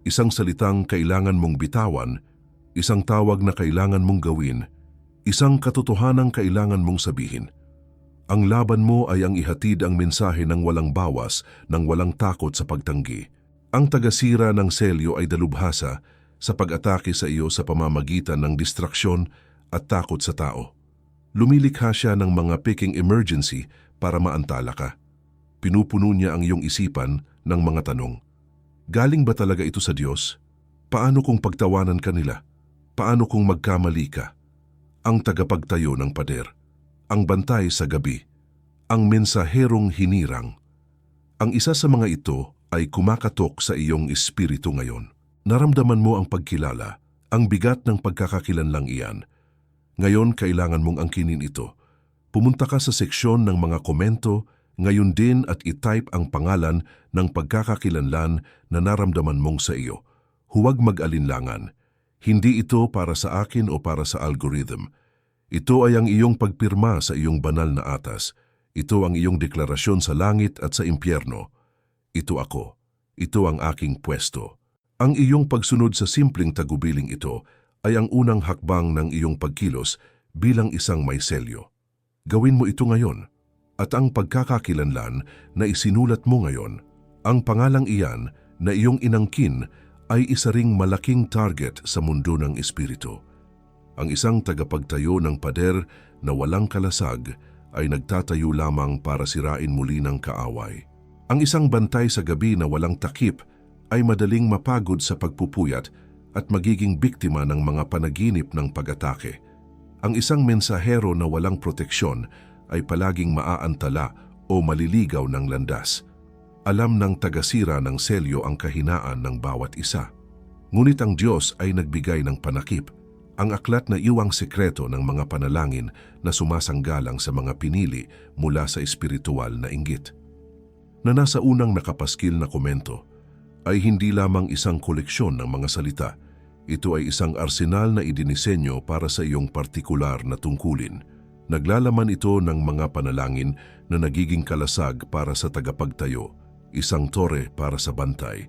isang salitang kailangan mong bitawan, isang tawag na kailangan mong gawin, isang katotohanang kailangan mong sabihin. Ang laban mo ay ang ihatid ang mensahe ng walang bawas, ng walang takot sa pagtanggi. Ang tagasira ng selyo ay dalubhasa sa pag-atake sa iyo sa pamamagitan ng distraksyon at takot sa tao. Lumilikha siya ng mga peking emergency para maantala ka. Pinupuno niya ang iyong isipan ng mga tanong. Galing ba talaga ito sa Diyos? Paano kung pagtawanan ka nila? Paano kung magkamali ka? Ang tagapagtayo ng pader, ang bantay sa gabi, ang mensaherong hinirang. Ang isa sa mga ito ay kumakatok sa iyong espiritu ngayon. Naramdaman mo ang pagkilala, ang bigat ng pagkakakilanlang iyan. Ngayon kailangan mong angkinin ito. Pumunta ka sa seksyon ng mga komento, ngayon din at itype ang pangalan ng pagkakakilanlan na naramdaman mong sa iyo. Huwag mag-alinlangan. Hindi ito para sa akin o para sa algorithm. Ito ay ang iyong pagpirma sa iyong banal na atas. Ito ang iyong deklarasyon sa langit at sa impyerno. Ito ako. Ito ang aking pwesto. Ang iyong pagsunod sa simpleng tagubiling ito ay ang unang hakbang ng iyong pagkilos bilang isang may selyo. Gawin mo ito ngayon. At ang pagkakakilanlan na isinulat mo ngayon, ang pangalang iyan na iyong inangkin ay isa ring malaking target sa mundo ng espiritu. Ang isang tagapagtayo ng pader na walang kalasag ay nagtatayo lamang para sirain muli ng kaaway. Ang isang bantay sa gabi na walang takip ay madaling mapagod sa pagpupuyat at magiging biktima ng mga panaginip ng pag-atake. Ang isang mensahero na walang proteksyon ay palaging maaantala o maliligaw ng landas. Alam ng tagasira ng selyo ang kahinaan ng bawat isa. Ngunit ang Diyos ay nagbigay ng panakip, ang aklat na iwang sekreto ng mga panalangin na sumasanggalang sa mga pinili mula sa espiritual na inggit. Na nasa unang nakapaskil na komento ay hindi lamang isang koleksyon ng mga salita. Ito ay isang arsenal na idinisenyo para sa iyong partikular na tungkulin. Naglalaman ito ng mga panalangin na nagiging kalasag para sa tagapagtayo, isang tore para sa bantay,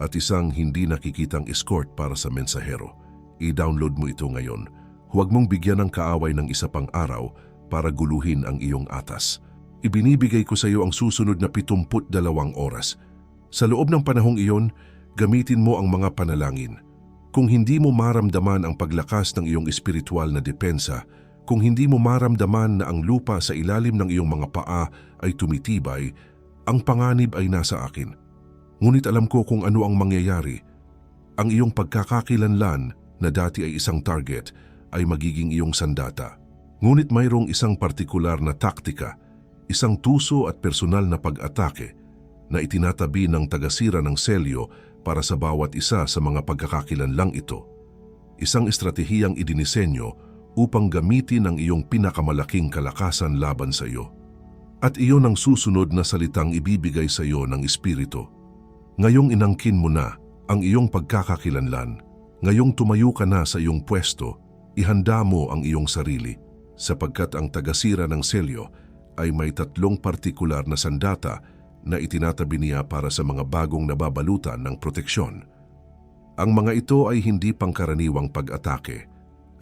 at isang hindi nakikitang escort para sa mensahero. I-download mo ito ngayon. Huwag mong bigyan ng kaaway ng isa pang araw para guluhin ang iyong atas. Ibinibigay ko sa iyo ang susunod na 72 oras. Sa loob ng panahong iyon, gamitin mo ang mga panalangin. Kung hindi mo maramdaman ang paglakas ng iyong espiritual na depensa, kung hindi mo maramdaman na ang lupa sa ilalim ng iyong mga paa ay tumitibay, ang panganib ay nasa akin. Ngunit alam ko kung ano ang mangyayari. Ang iyong pagkakakilanlan na dati ay isang target ay magiging iyong sandata. Ngunit mayroong isang partikular na taktika, isang tuso at personal na pag-atake na itinatabi ng tagasira ng selyo para sa bawat isa sa mga pagkakakilanlang ito. Isang estratehiyang idinisenyo upang gamitin ang iyong pinakamalaking kalakasan laban sa iyo. At iyon ang susunod na salitang ibibigay sa iyo ng Espiritu. Ngayong inangkin mo na ang iyong pagkakakilanlan, ngayong tumayo ka na sa iyong pwesto, ihanda mo ang iyong sarili, sapagkat ang tagasira ng selyo ay may 3 partikular na sandata na itinatabi niya para sa mga bagong nababalutan ng proteksyon. Ang mga ito ay hindi pangkaraniwang pag-atake.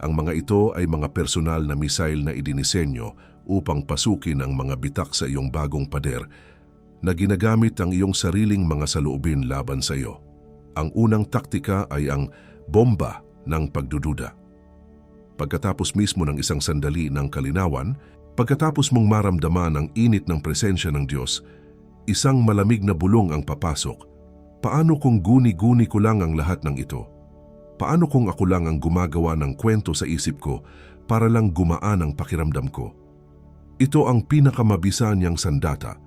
Ang mga ito ay mga personal na misail na idinisenyo upang pasukin ang mga bitak sa iyong bagong pader na ginagamit ang iyong sariling mga saloobin laban sa iyo. Ang unang taktika ay ang bomba ng pagdududa. Pagkatapos mismo ng isang sandali ng kalinawan, pagkatapos mong maramdaman ang init ng presensya ng Diyos, isang malamig na bulong ang papasok. Paano kung guni-guni ko lang ang lahat ng ito? Paano kung ako lang ang gumagawa ng kwento sa isip ko para lang gumaan ang pakiramdam ko? Ito ang pinakamabisa niyang sandata,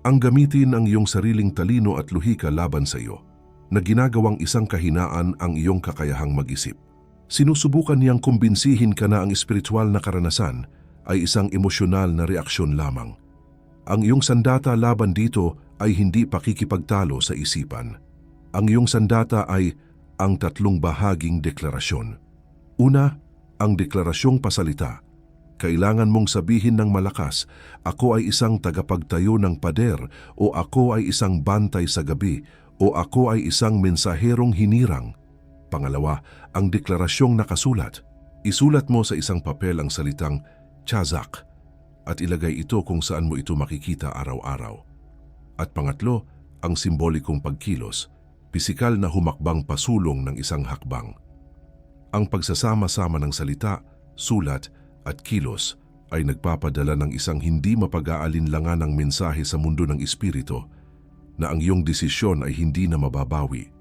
ang gamitin ang iyong sariling talino at luhika laban sa iyo, na ginagawang isang kahinaan ang iyong kakayahang mag-isip. Sinusubukan niyang kumbinsihin ka na ang espiritual na karanasan ay isang emosyonal na reaksyon lamang. Ang iyong sandata laban dito ay hindi pakikipagtalo sa isipan. Ang iyong sandata ay ang 3 bahaging deklarasyon. Una, ang deklarasyong pasalita. Kailangan mong sabihin ng malakas, ako ay isang tagapagtayo ng pader, o ako ay isang bantay sa gabi, o ako ay isang mensaherong hinirang. Pangalawa, ang deklarasyong nakasulat. Isulat mo sa isang papel ang salitang Chazak at ilagay ito kung saan mo ito makikita araw-araw. At pangatlo, ang simbolikong pagkilos, pisikal na humakbang pasulong ng isang hakbang. Ang pagsasama-sama ng salita, sulat at kilos ay nagpapadala ng isang hindi mapag-aalinlangan ng mensahe sa mundo ng espiritu na ang iyong desisyon ay hindi na mababawi.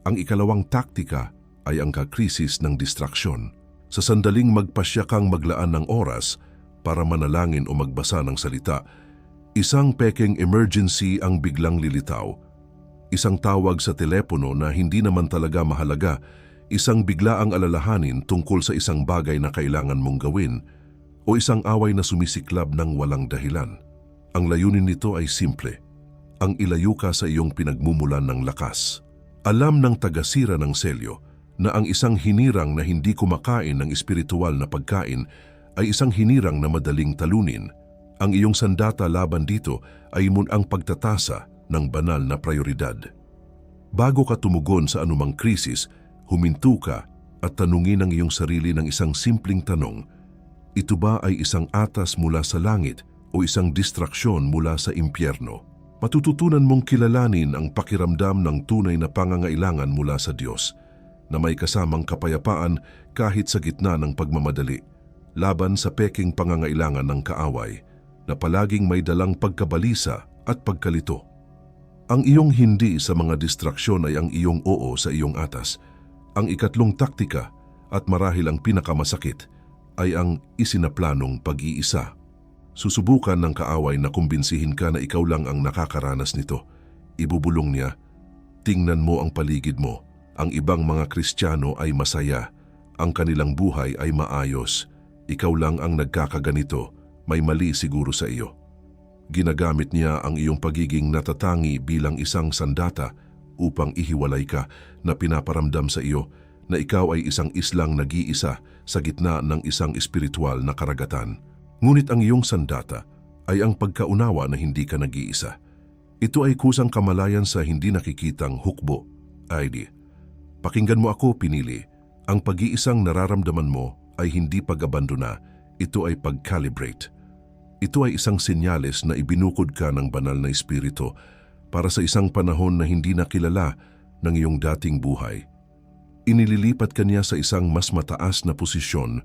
Ang ikalawang taktika ay ang kakrisis ng distraksyon. Sa sandaling magpasya kang maglaan ng oras para manalangin o magbasa ng salita, isang pekeng emergency ang biglang lilitaw. Isang tawag sa telepono na hindi naman talaga mahalaga, isang biglaang alalahanin tungkol sa isang bagay na kailangan mong gawin, o isang away na sumisiklab ng walang dahilan. Ang layunin nito ay simple, ang ilayo ka sa iyong pinagmumulan ng lakas. Alam ng tagasira ng selyo na ang isang hinirang na hindi kumakain ng espiritual na pagkain ay isang hinirang na madaling talunin. Ang iyong sandata laban dito ay ang pagtatasa ng banal na prioridad. Bago ka tumugon sa anumang krisis, huminto ka at tanungin ang iyong sarili ng isang simpleng tanong. Ito ba ay isang atas mula sa langit o isang distraksyon mula sa impyerno? Matututunan mong kilalanin ang pakiramdam ng tunay na pangangailangan mula sa Diyos, na may kasamang kapayapaan kahit sa gitna ng pagmamadali, laban sa peking pangangailangan ng kaaway, na palaging may dalang pagkabalisa at pagkalito. Ang iyong hindi sa mga distraksyon ay ang iyong oo sa iyong atas. Ang ikatlong taktika, at marahil ang pinakamasakit, ay ang isinaplanong pag-iisa. Susubukan ng kaaway na kumbinsihin ka na ikaw lang ang nakakaranas nito. Ibubulong niya, tingnan mo ang paligid mo. Ang ibang mga Kristiyano ay masaya. Ang kanilang buhay ay maayos. Ikaw lang ang nagkakaganito. May mali siguro sa iyo. Ginagamit niya ang iyong pagiging natatangi bilang isang sandata upang ihiwalay ka, na pinaparamdam sa iyo na ikaw ay isang islang nag-iisa sa gitna ng isang espiritual na karagatan. Ngunit ang iyong sandata ay ang pagkaunawa na hindi ka nag-iisa. Ito ay kusang kamalayan sa hindi nakikitang hukbo. ID. Pakinggan mo ako, pinili. Ang pag-iisang nararamdaman mo ay hindi pag-abandona, ito ay pag-calibrate. Ito ay isang senyales na ibinukod ka ng banal na espiritu para sa isang panahon na hindi nakilala ng iyong dating buhay. Inililipat ka niya sa isang mas mataas na posisyon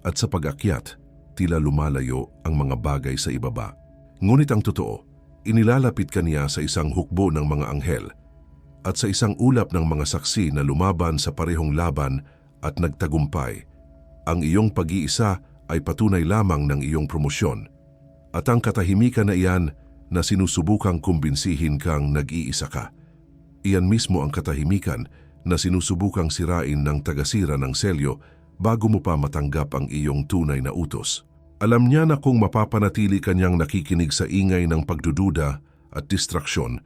at sa pag-akyat, tila lumalayo ang mga bagay sa ibaba. Ngunit ang totoo, inilalapit ka niya sa isang hukbo ng mga anghel at sa isang ulap ng mga saksi na lumaban sa parehong laban at nagtagumpay. Ang iyong pag-iisa ay patunay lamang ng iyong promosyon at ang katahimikan na iyan na sinusubukang kumbinsihin kang nag-iisa ka. Iyan mismo ang katahimikan na sinusubukang sirain ng tagasira ng selyo bago mo pa matanggap ang iyong tunay na utos. Alam niya na kung mapapanatili kanyang nakikinig sa ingay ng pagdududa at distraksyon,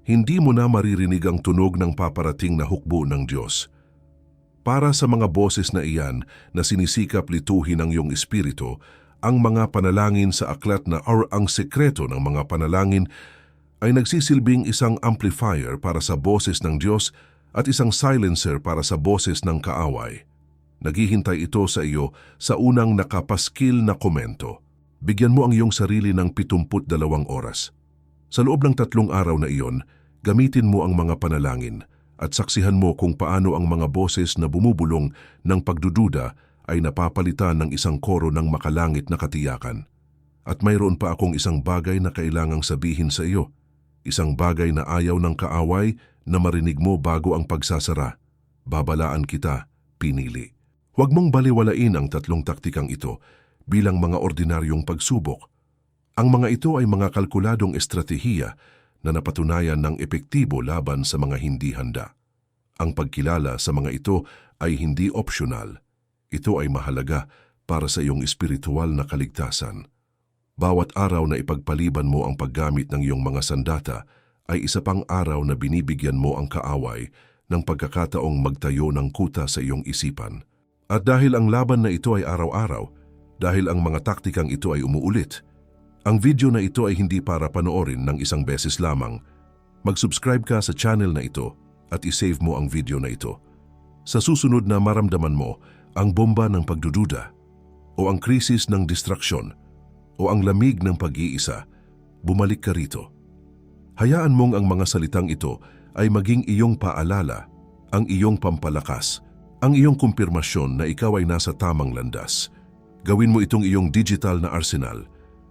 hindi mo na maririnig ang tunog ng paparating na hukbo ng Diyos. Para sa mga boses na iyan na sinisikap lituhin ang iyong espiritu, ang mga panalangin sa aklat na ang sekreto ng mga panalangin ay nagsisilbing isang amplifier para sa boses ng Diyos at isang silencer para sa boses ng kaaway. Naghihintay ito sa iyo sa unang nakapaskil na komento. Bigyan mo ang iyong sarili ng 72 oras. Sa loob ng 3 araw na iyon, gamitin mo ang mga panalangin at saksihan mo kung paano ang mga boses na bumubulong ng pagdududa ay napapalitan ng isang koro ng makalangit na katiyakan. At mayroon pa akong isang bagay na kailangang sabihin sa iyo. Isang bagay na ayaw ng kaaway na marinig mo bago ang pagsasara. Babalaan kita, pinili. Huwag mong baliwalain ang 3 taktikang ito bilang mga ordinaryong pagsubok. Ang mga ito ay mga kalkuladong estratehiya na napatunayan ng epektibo laban sa mga hindi handa. Ang pagkilala sa mga ito ay hindi optional. Ito ay mahalaga para sa iyong espiritual na kaligtasan. Bawat araw na ipagpaliban mo ang paggamit ng iyong mga sandata ay isa pang araw na binibigyan mo ang kaaway ng pagkakataong magtayo ng kuta sa iyong isipan. At dahil ang laban na ito ay araw-araw, dahil ang mga taktikang ito ay umuulit, ang video na ito ay hindi para panoorin ng isang beses lamang. Mag-subscribe ka sa channel na ito at isave mo ang video na ito. Sa susunod na maramdaman mo ang bomba ng pagdududa o ang krisis ng distraksyon o ang lamig ng pag-iisa, bumalik ka rito. Hayaan mong ang mga salitang ito ay maging iyong paalala, ang iyong pampalakas, ang iyong kumpirmasyon na ikaw ay nasa tamang landas. Gawin mo itong iyong digital na arsenal.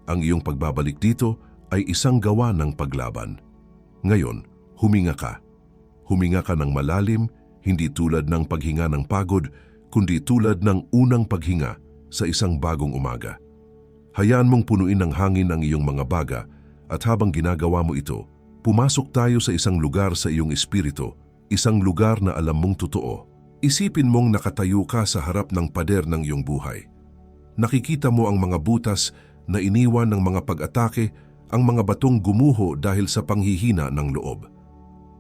Ang iyong pagbabalik dito ay isang gawa ng paglaban. Ngayon, huminga ka. Huminga ka ng malalim, hindi tulad ng paghinga ng pagod, kundi tulad ng unang paghinga sa isang bagong umaga. Hayaan mong punuin ng hangin ang iyong mga baga at habang ginagawa mo ito, pumasok tayo sa isang lugar sa iyong espiritu, isang lugar na alam mong totoo. Isipin mong nakatayo ka sa harap ng pader ng iyong buhay. Nakikita mo ang mga butas na iniwan ng mga pag-atake, ang mga batong gumuho dahil sa panghihina ng loob.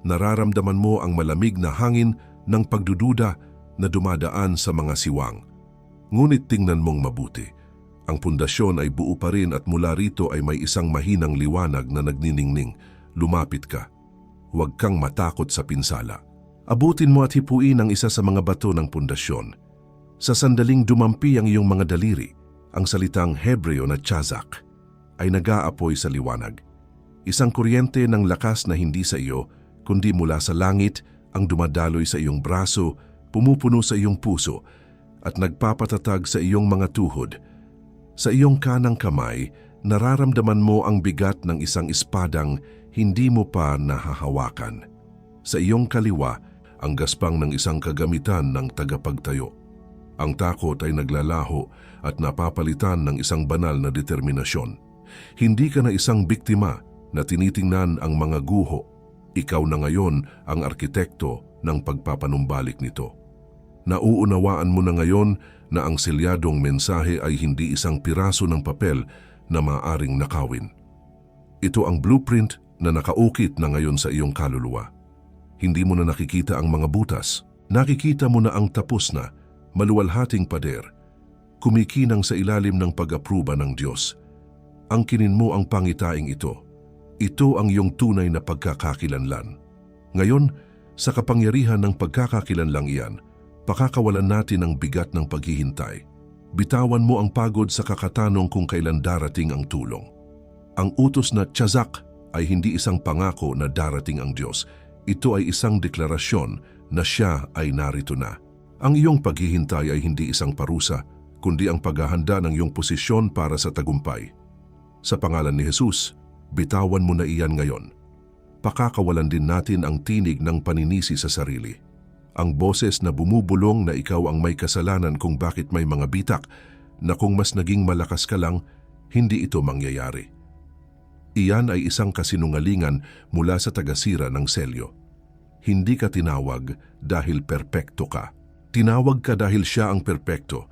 Nararamdaman mo ang malamig na hangin ng pagdududa na dumadaan sa mga siwang. Ngunit tingnan mong mabuti. Ang pundasyon ay buo pa rin at mula rito ay may isang mahinang liwanag na nagniningning. Lumapit ka. Huwag kang matakot sa pinsala. Abutin mo at hipuin ang isa sa mga bato ng pundasyon. Sa sandaling dumampi ang iyong mga daliri, ang salitang Hebreo na tsasak ay nag-aapoy sa liwanag. Isang kuryente ng lakas na hindi sa iyo, kundi mula sa langit ang dumadaloy sa iyong braso, pumupuno sa iyong puso at nagpapatatag sa iyong mga tuhod. Sa iyong kanang kamay, nararamdaman mo ang bigat ng isang espadang hindi mo pa nahahawakan. Sa iyong kaliwa, ang gaspang ng isang kagamitan ng tagapagtayo. Ang takot ay naglalaho at napapalitan ng isang banal na determinasyon. Hindi ka na isang biktima na tinitingnan ang mga guho. Ikaw na ngayon ang arkitekto ng pagpapanumbalik nito. Nauunawaan mo na ngayon na ang selyadong mensahe ay hindi isang piraso ng papel na maaaring nakawin. Ito ang blueprint na nakaukit na ngayon sa iyong kaluluwa. Hindi mo na nakikita ang mga butas. Nakikita mo na ang tapos na, maluwalhating pader, kumikinang sa ilalim ng pag-apruba ng Diyos. Angkinin mo ang pangitaing ito. Ito ang iyong tunay na pagkakakilanlan. Ngayon, sa kapangyarihan ng pagkakakilanlang iyan, pakakawalan natin ang bigat ng paghihintay. Bitawan mo ang pagod sa kakatanong kung kailan darating ang tulong. Ang utos na tiyazak ay hindi isang pangako na darating ang Diyos. Ito ay isang deklarasyon na siya ay narito na. Ang iyong paghihintay ay hindi isang parusa, kundi ang paghahanda ng iyong posisyon para sa tagumpay. Sa pangalan ni Jesus, bitawan mo na iyan ngayon. Pakakawalan din natin ang tinig ng paninisi sa sarili. Ang boses na bumubulong na ikaw ang may kasalanan kung bakit may mga bitak, na kung mas naging malakas ka lang, hindi ito mangyayari. Iyan ay isang kasinungalingan mula sa tagasira ng selyo. Hindi ka tinawag dahil perpekto ka. Tinawag ka dahil siya ang perpekto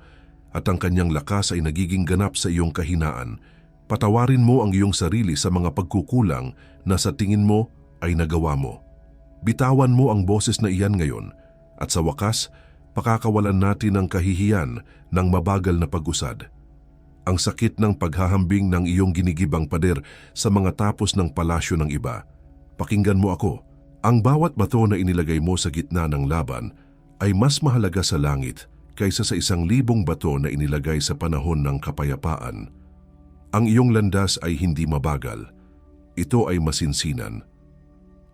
at ang kanyang lakas ay nagiging ganap sa iyong kahinaan. Patawarin mo ang iyong sarili sa mga pagkukulang na sa tingin mo ay nagawa mo. Bitawan mo ang boses na iyan ngayon at sa wakas, pakakawalan natin ang kahihiyan ng mabagal na pag-usad. Ang sakit ng paghahambing ng iyong ginigibang pader sa mga tapos ng palasyo ng iba. Pakinggan mo ako. Ang bawat bato na inilagay mo sa gitna ng laban ay mas mahalaga sa langit kaysa sa 1,000 bato na inilagay sa panahon ng kapayapaan. Ang iyong landas ay hindi mabagal. Ito ay masinsinan.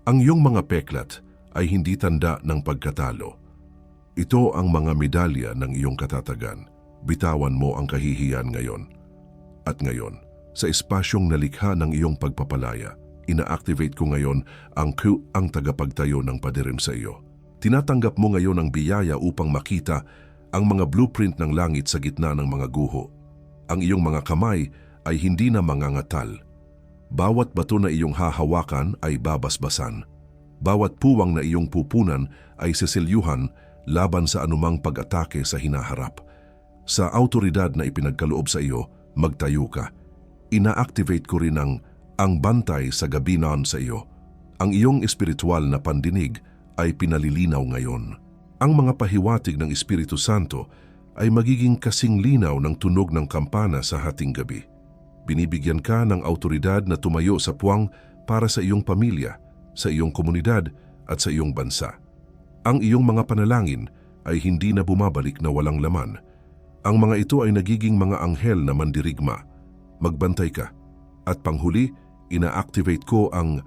Ang iyong mga peklat ay hindi tanda ng pagkatalo. Ito ang mga medalya ng iyong katatagan. Bitawan mo ang kahihiyan ngayon. At ngayon, sa espasyong nalikha ng iyong pagpapalaya, ina-activate ko ngayon ang tagapagtayo ng paderim sa iyo. Tinatanggap mo ngayon ang biyaya upang makita ang mga blueprint ng langit sa gitna ng mga guho. Ang iyong mga kamay ay hindi na mangangatal. Bawat bato na iyong hahawakan ay babasbasan. Bawat puwang na iyong pupunan ay sisilyuhan laban sa anumang pag-atake sa hinaharap. Sa autoridad na ipinagkaloob sa iyo, magtayo ka. Ina-activate ko rin ang bantay sa gabinan sa iyo. Ang iyong espiritual na pandinig ay pinalilinaw ngayon. Ang mga pahiwatig ng Espiritu Santo ay magiging kasing linaw ng tunog ng kampana sa hating gabi. Binibigyan ka ng autoridad na tumayo sa puwang para sa iyong pamilya, sa iyong komunidad at sa iyong bansa. Ang iyong mga panalangin ay hindi na bumabalik na walang laman. Ang mga ito ay nagiging mga anghel na mandirigma. Magbantay ka. At panghuli, ina-activate ko ang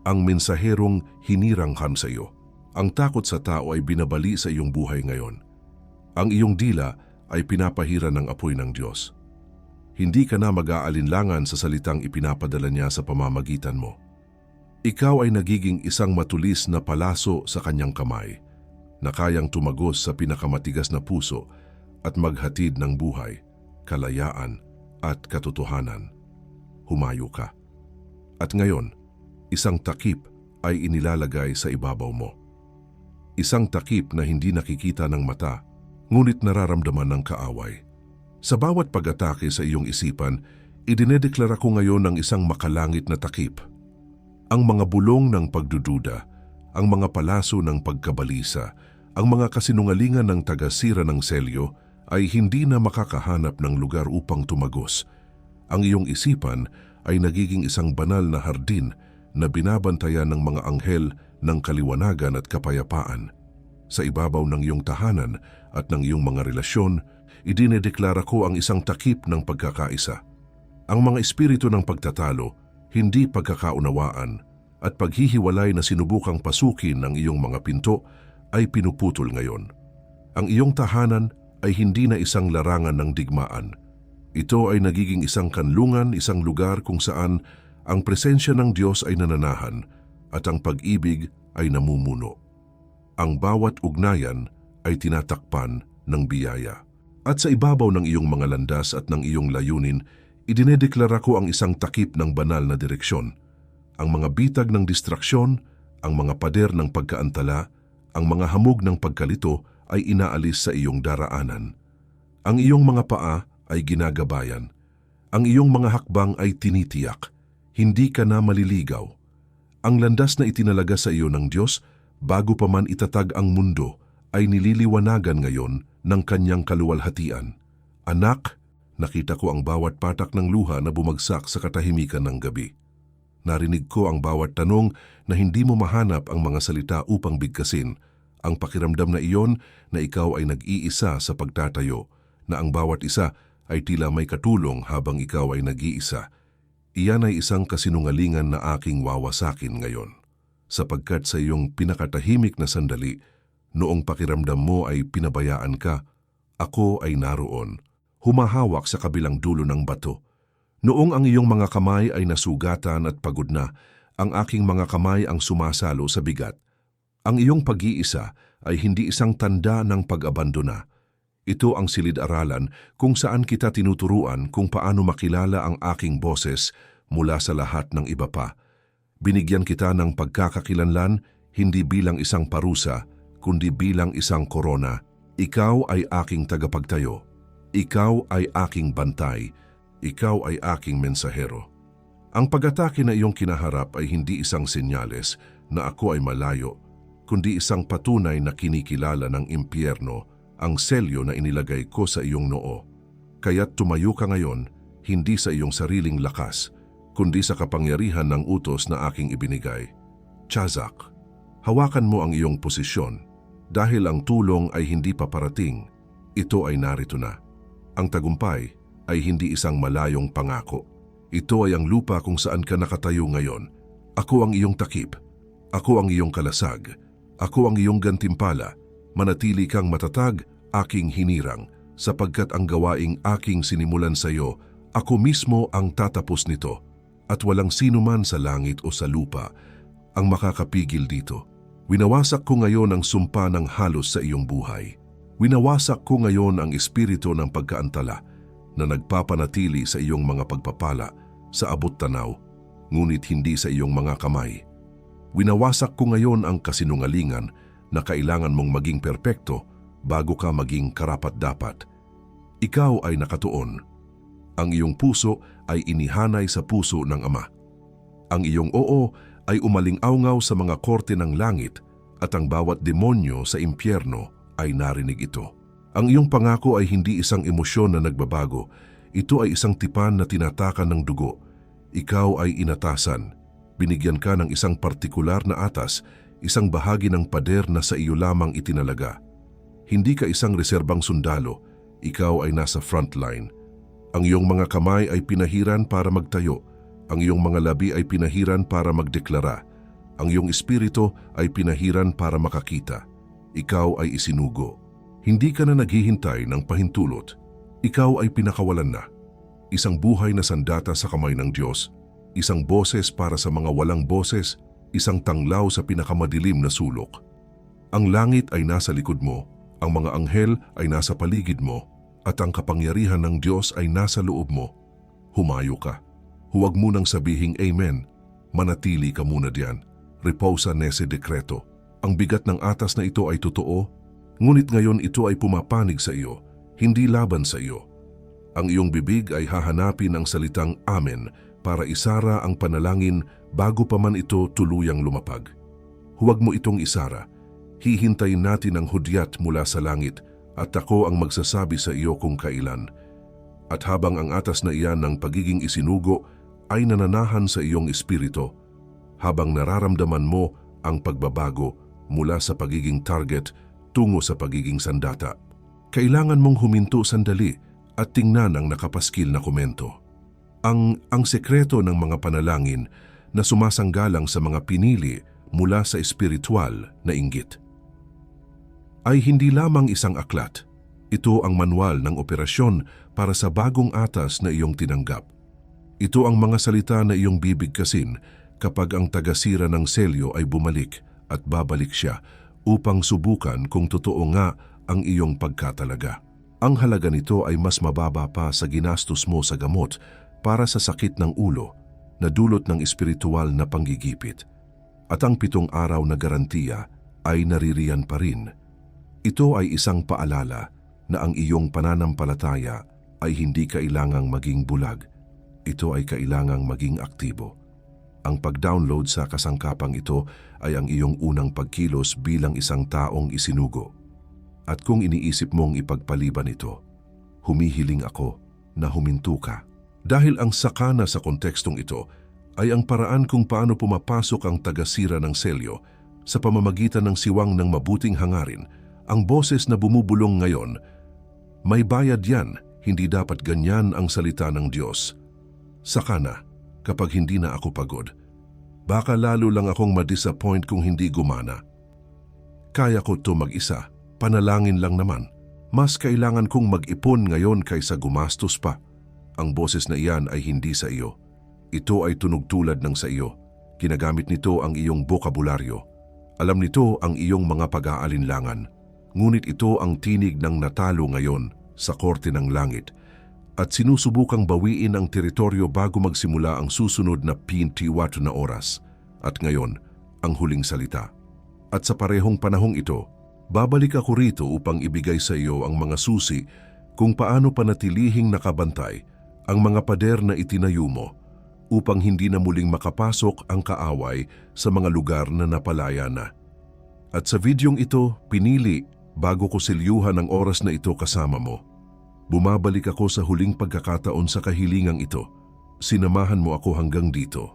mensaherong hiniranghan sa iyo. Ang takot sa tao ay binabali sa iyong buhay ngayon. Ang iyong dila ay pinapahira ng apoy ng Diyos. Hindi ka na mag-aalinlangan sa salitang ipinapadala niya sa pamamagitan mo. Ikaw ay nagiging isang matulis na palaso sa kanyang kamay, na kayang tumagos sa pinakamatigas na puso at maghatid ng buhay, kalayaan at katotohanan. Humayo ka. At ngayon, isang takip ay inilalagay sa ibabaw mo. Isang takip na hindi nakikita ng mata, ngunit nararamdaman ng kaaway. Sa bawat pag-atake sa iyong isipan, idinedeklara ko ngayon ang isang makalangit na takip. Ang mga bulong ng pagdududa, ang mga palaso ng pagkabalisa, ang mga kasinungalingan ng tagasira ng selyo ay hindi na makakahanap ng lugar upang tumagos. Ang iyong isipan ay nagiging isang banal na hardin na binabantayan ng mga anghel ng kaliwanagan at kapayapaan. Sa ibabaw ng iyong tahanan at ng iyong mga relasyon, idinedeklara ko ang isang takip ng pagkakaisa. Ang mga espiritu ng pagtatalo, hindi pagkakaunawaan, at paghihiwalay na sinubukang pasukin ng iyong mga pinto ay pinuputol ngayon. Ang iyong tahanan ay hindi na isang larangan ng digmaan. Ito ay nagiging isang kanlungan, isang lugar kung saan ang presensya ng Diyos ay nananahan at ang pag-ibig ay namumuno. Ang bawat ugnayan ay tinatakpan ng biyaya. At sa ibabaw ng iyong mga landas at ng iyong layunin, idinedeklara ko ang isang takip ng banal na direksyon. Ang mga bitag ng distraksyon, ang mga pader ng pagkaantala, ang mga hamog ng pagkalito ay inaalis sa iyong daraanan. Ang iyong mga paa ay ginagabayan. Ang iyong mga hakbang ay tinitiyak. Hindi ka na maliligaw. Ang landas na itinalaga sa iyo ng Diyos, bago pa man itatag ang mundo, ay nililiwanagan ngayon ng kanyang kaluwalhatian. Anak, nakita ko ang bawat patak ng luha na bumagsak sa katahimikan ng gabi. Narinig ko ang bawat tanong na hindi mo mahanap ang mga salita upang bigkasin. Ang pakiramdam na iyon na ikaw ay nag-iisa sa pagtatayo, na ang bawat isa ay tila may katulong habang ikaw ay nag-iisa. Iyan ay isang kasinungalingan na aking wawasakin ngayon. Sapagkat sa iyong pinakatahimik na sandali, noong pakiramdam mo ay pinabayaan ka, ako ay naroon, humahawak sa kabilang dulo ng bato. Noong ang iyong mga kamay ay nasugatan at pagod na, ang aking mga kamay ang sumasalo sa bigat. Ang iyong pag-iisa ay hindi isang tanda ng pag-abandona. Ito ang silid-aralan kung saan kita tinuturuan kung paano makilala ang aking boses mula sa lahat ng iba pa. Binigyan kita ng pagkakakilanlan hindi bilang isang parusa, kundi bilang isang korona. Ikaw ay aking tagapagtayo. Ikaw ay aking bantay. Ikaw ay aking mensahero. Ang pag-atake na iyong kinaharap ay hindi isang senyales na ako ay malayo, kundi isang patunay na kinikilala ng impyerno ang selyo na inilagay ko sa iyong noo. Kaya't tumayo ka ngayon, hindi sa iyong sariling lakas, kundi sa kapangyarihan ng utos na aking ibinigay. Chazak, hawakan mo ang iyong posisyon. Dahil ang tulong ay hindi pa parating, ito ay narito na. Ang tagumpay ay hindi isang malayong pangako. Ito ay ang lupa kung saan ka nakatayo ngayon. Ako ang iyong takip. Ako ang iyong kalasag. Ako ang iyong gantimpala. Manatili kang matatag, aking hinirang, sapagkat ang gawaing aking sinimulan sa iyo, ako mismo ang tatapos nito, at walang sino man sa langit o sa lupa ang makakapigil dito. Winawasak ko ngayon ang sumpa ng halos sa iyong buhay. Winawasak ko ngayon ang espiritu ng pagkaantala na nagpapanatili sa iyong mga pagpapala sa abot tanaw, ngunit hindi sa iyong mga kamay. Winawasak ko ngayon ang kasinungalingan na kailangan mong maging perpekto bago ka maging karapat-dapat. Ikaw ay nakatuon. Ang iyong puso ay inihanay sa puso ng Ama. Ang iyong oo ay umaling-awngaw sa mga korte ng langit at ang bawat demonyo sa impyerno ay narinig ito. Ang iyong pangako ay hindi isang emosyon na nagbabago. Ito ay isang tipan na tinatakan ng dugo. Ikaw ay inatasan. Binigyan ka ng isang partikular na atas, isang bahagi ng pader na sa iyo lamang itinalaga. Hindi ka isang reserbang sundalo, ikaw ay nasa frontline. Ang iyong mga kamay ay pinahiran para magtayo, ang iyong mga labi ay pinahiran para magdeklara, ang iyong espiritu ay pinahiran para makakita. Ikaw ay isinugo. Hindi ka na naghihintay ng pahintulot, ikaw ay pinakawalan na. Isang buhay na sandata sa kamay ng Diyos, isang boses para sa mga walang boses, isang tanglaw sa pinakamadilim na sulok. Ang langit ay nasa likod mo, ang mga anghel ay nasa paligid mo, at ang kapangyarihan ng Diyos ay nasa loob mo. Humayo ka. Huwag mo nang sabihing Amen. Manatili ka muna diyan. Reposa nese dekreto. Ang bigat ng atas na ito ay totoo, ngunit ngayon ito ay pumapanig sa iyo, hindi laban sa iyo. Ang iyong bibig ay hahanapin ang salitang Amen para isara ang panalangin bago pa man ito tuluyang lumapag. Huwag mo itong isara. Hihintayin natin ang hudyat mula sa langit at ako ang magsasabi sa iyo kung kailan. At habang ang atas na iyan ng pagiging isinugo ay nananahan sa iyong espiritu, habang nararamdaman mo ang pagbabago mula sa pagiging target tungo sa pagiging sandata, kailangan mong huminto sandali at tingnan ang nakapaskil na komento. Ang sekreto ng mga panalangin na sumasanggalang sa mga pinili mula sa espiritual na inggit ay hindi lamang isang aklat. Ito ang manual ng operasyon para sa bagong atas na iyong tinanggap. Ito ang mga salita na iyong bibigkasin kapag ang tagasira ng selyo ay bumalik at babalik siya upang subukan kung totoo nga ang iyong pagkatalaga. Ang halaga nito ay mas mababa pa sa ginastos mo sa gamot para sa sakit ng ulo na dulot ng espiritual na panggigipit. At ang 7 araw na garantiya ay naririyan pa rin. Ito ay isang paalala na ang iyong pananampalataya ay hindi kailangang maging bulag. Ito ay kailangang maging aktibo. Ang pag-download sa kasangkapang ito ay ang iyong unang pagkilos bilang isang taong isinugo. At kung iniisip mong ipagpaliban ito, humihiling ako na huminto ka. Dahil ang sakana sa kontekstong ito ay ang paraan kung paano pumapasok ang tagasira ng selyo sa pamamagitan ng siwang ng mabuting hangarin. Ang boses na bumubulong ngayon, May bayad yan, hindi dapat ganyan ang salita ng Diyos. Saka na, kapag hindi na ako pagod, baka lalo lang akong ma-disappoint kung hindi gumana. Kaya ko to mag-isa, panalangin lang naman. Mas kailangan kong mag-ipon ngayon kaysa gumastos pa. Ang boses na iyan ay hindi sa iyo. Ito ay tunog tulad ng sa iyo. Ginagamit nito ang iyong bokabularyo. Alam nito ang iyong mga pag-aalinlangan. Ngunit ito ang tinig ng natalo ngayon sa korte ng langit at sinusubukang bawiin ang teritoryo bago magsimula ang susunod na 24 na oras. At ngayon, ang huling salita. At sa parehong panahong ito, babalik ako rito upang ibigay sa iyo ang mga susi kung paano panatilihing nakabantay ang mga pader na itinayo mo upang hindi na muling makapasok ang kaaway sa mga lugar na napalaya na. At sa videong ito, pinili bago ko silyuhan ang oras na ito kasama mo. Bumabalik ako sa huling pagkakataon sa kahilingang ito. Sinamahan mo ako hanggang dito.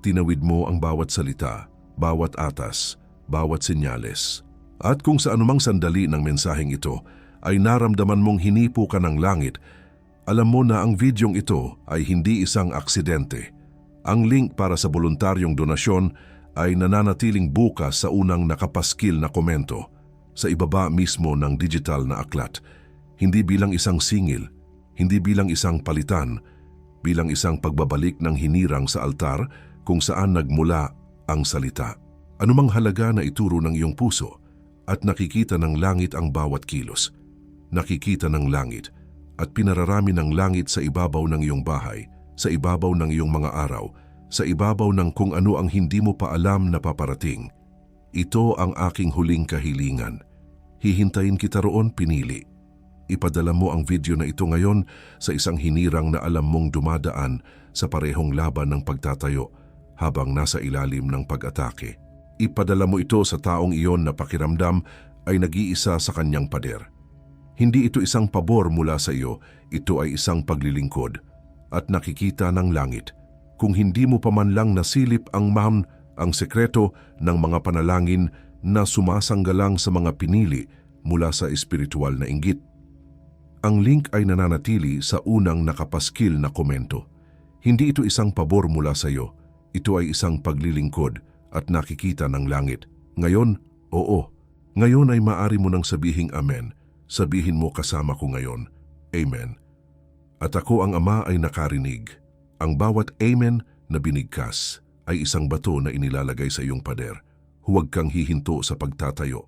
Tinawid mo ang bawat salita, bawat atas, bawat senyales. At kung sa anumang sandali ng mensaheng ito ay naramdaman mong hinipo ka ng langit, alam mo na ang videong ito ay hindi isang aksidente. Ang link para sa voluntaryong donasyon ay nananatiling bukas sa unang nakapaskil na komento sa ibaba mismo ng digital na aklat. Hindi bilang isang singil, hindi bilang isang palitan, bilang isang pagbabalik ng hinirang sa altar kung saan nagmula ang salita. Anumang halaga na ituro ng iyong puso at nakikita ng langit ang bawat kilos. Nakikita ng langit at pinararami ng langit sa ibabaw ng iyong bahay, sa ibabaw ng iyong mga araw, sa ibabaw ng kung ano ang hindi mo pa alam na paparating. Ito ang aking huling kahilingan. Hihintayin kita roon, pinili. Ipadala mo ang video na ito ngayon sa isang hinirang na alam mong dumadaan sa parehong laban ng pagtatayo habang nasa ilalim ng pag-atake. Ipadala mo ito sa taong iyon na pakiramdam ay nag-iisa sa kanyang pader. Hindi ito isang pabor mula sa iyo, ito ay isang paglilingkod at nakikita ng langit. Kung hindi mo pa man lang nasilip ang sekreto ng mga panalangin na sumasanggalang sa mga pinili mula sa espiritual na inggit. Ang link ay nananatili sa unang nakapaskil na komento. Hindi ito isang pabor mula sa iyo, ito ay isang paglilingkod at nakikita ng langit. Ngayon, oo. Ngayon ay maaari mo nang sabihing amen. Sabihin mo kasama ko ngayon, amen. At ako ang Ama ay nakarinig. Ang bawat amen na binigkas ay isang bato na inilalagay sa iyong pader. Huwag kang hihinto sa pagtatayo.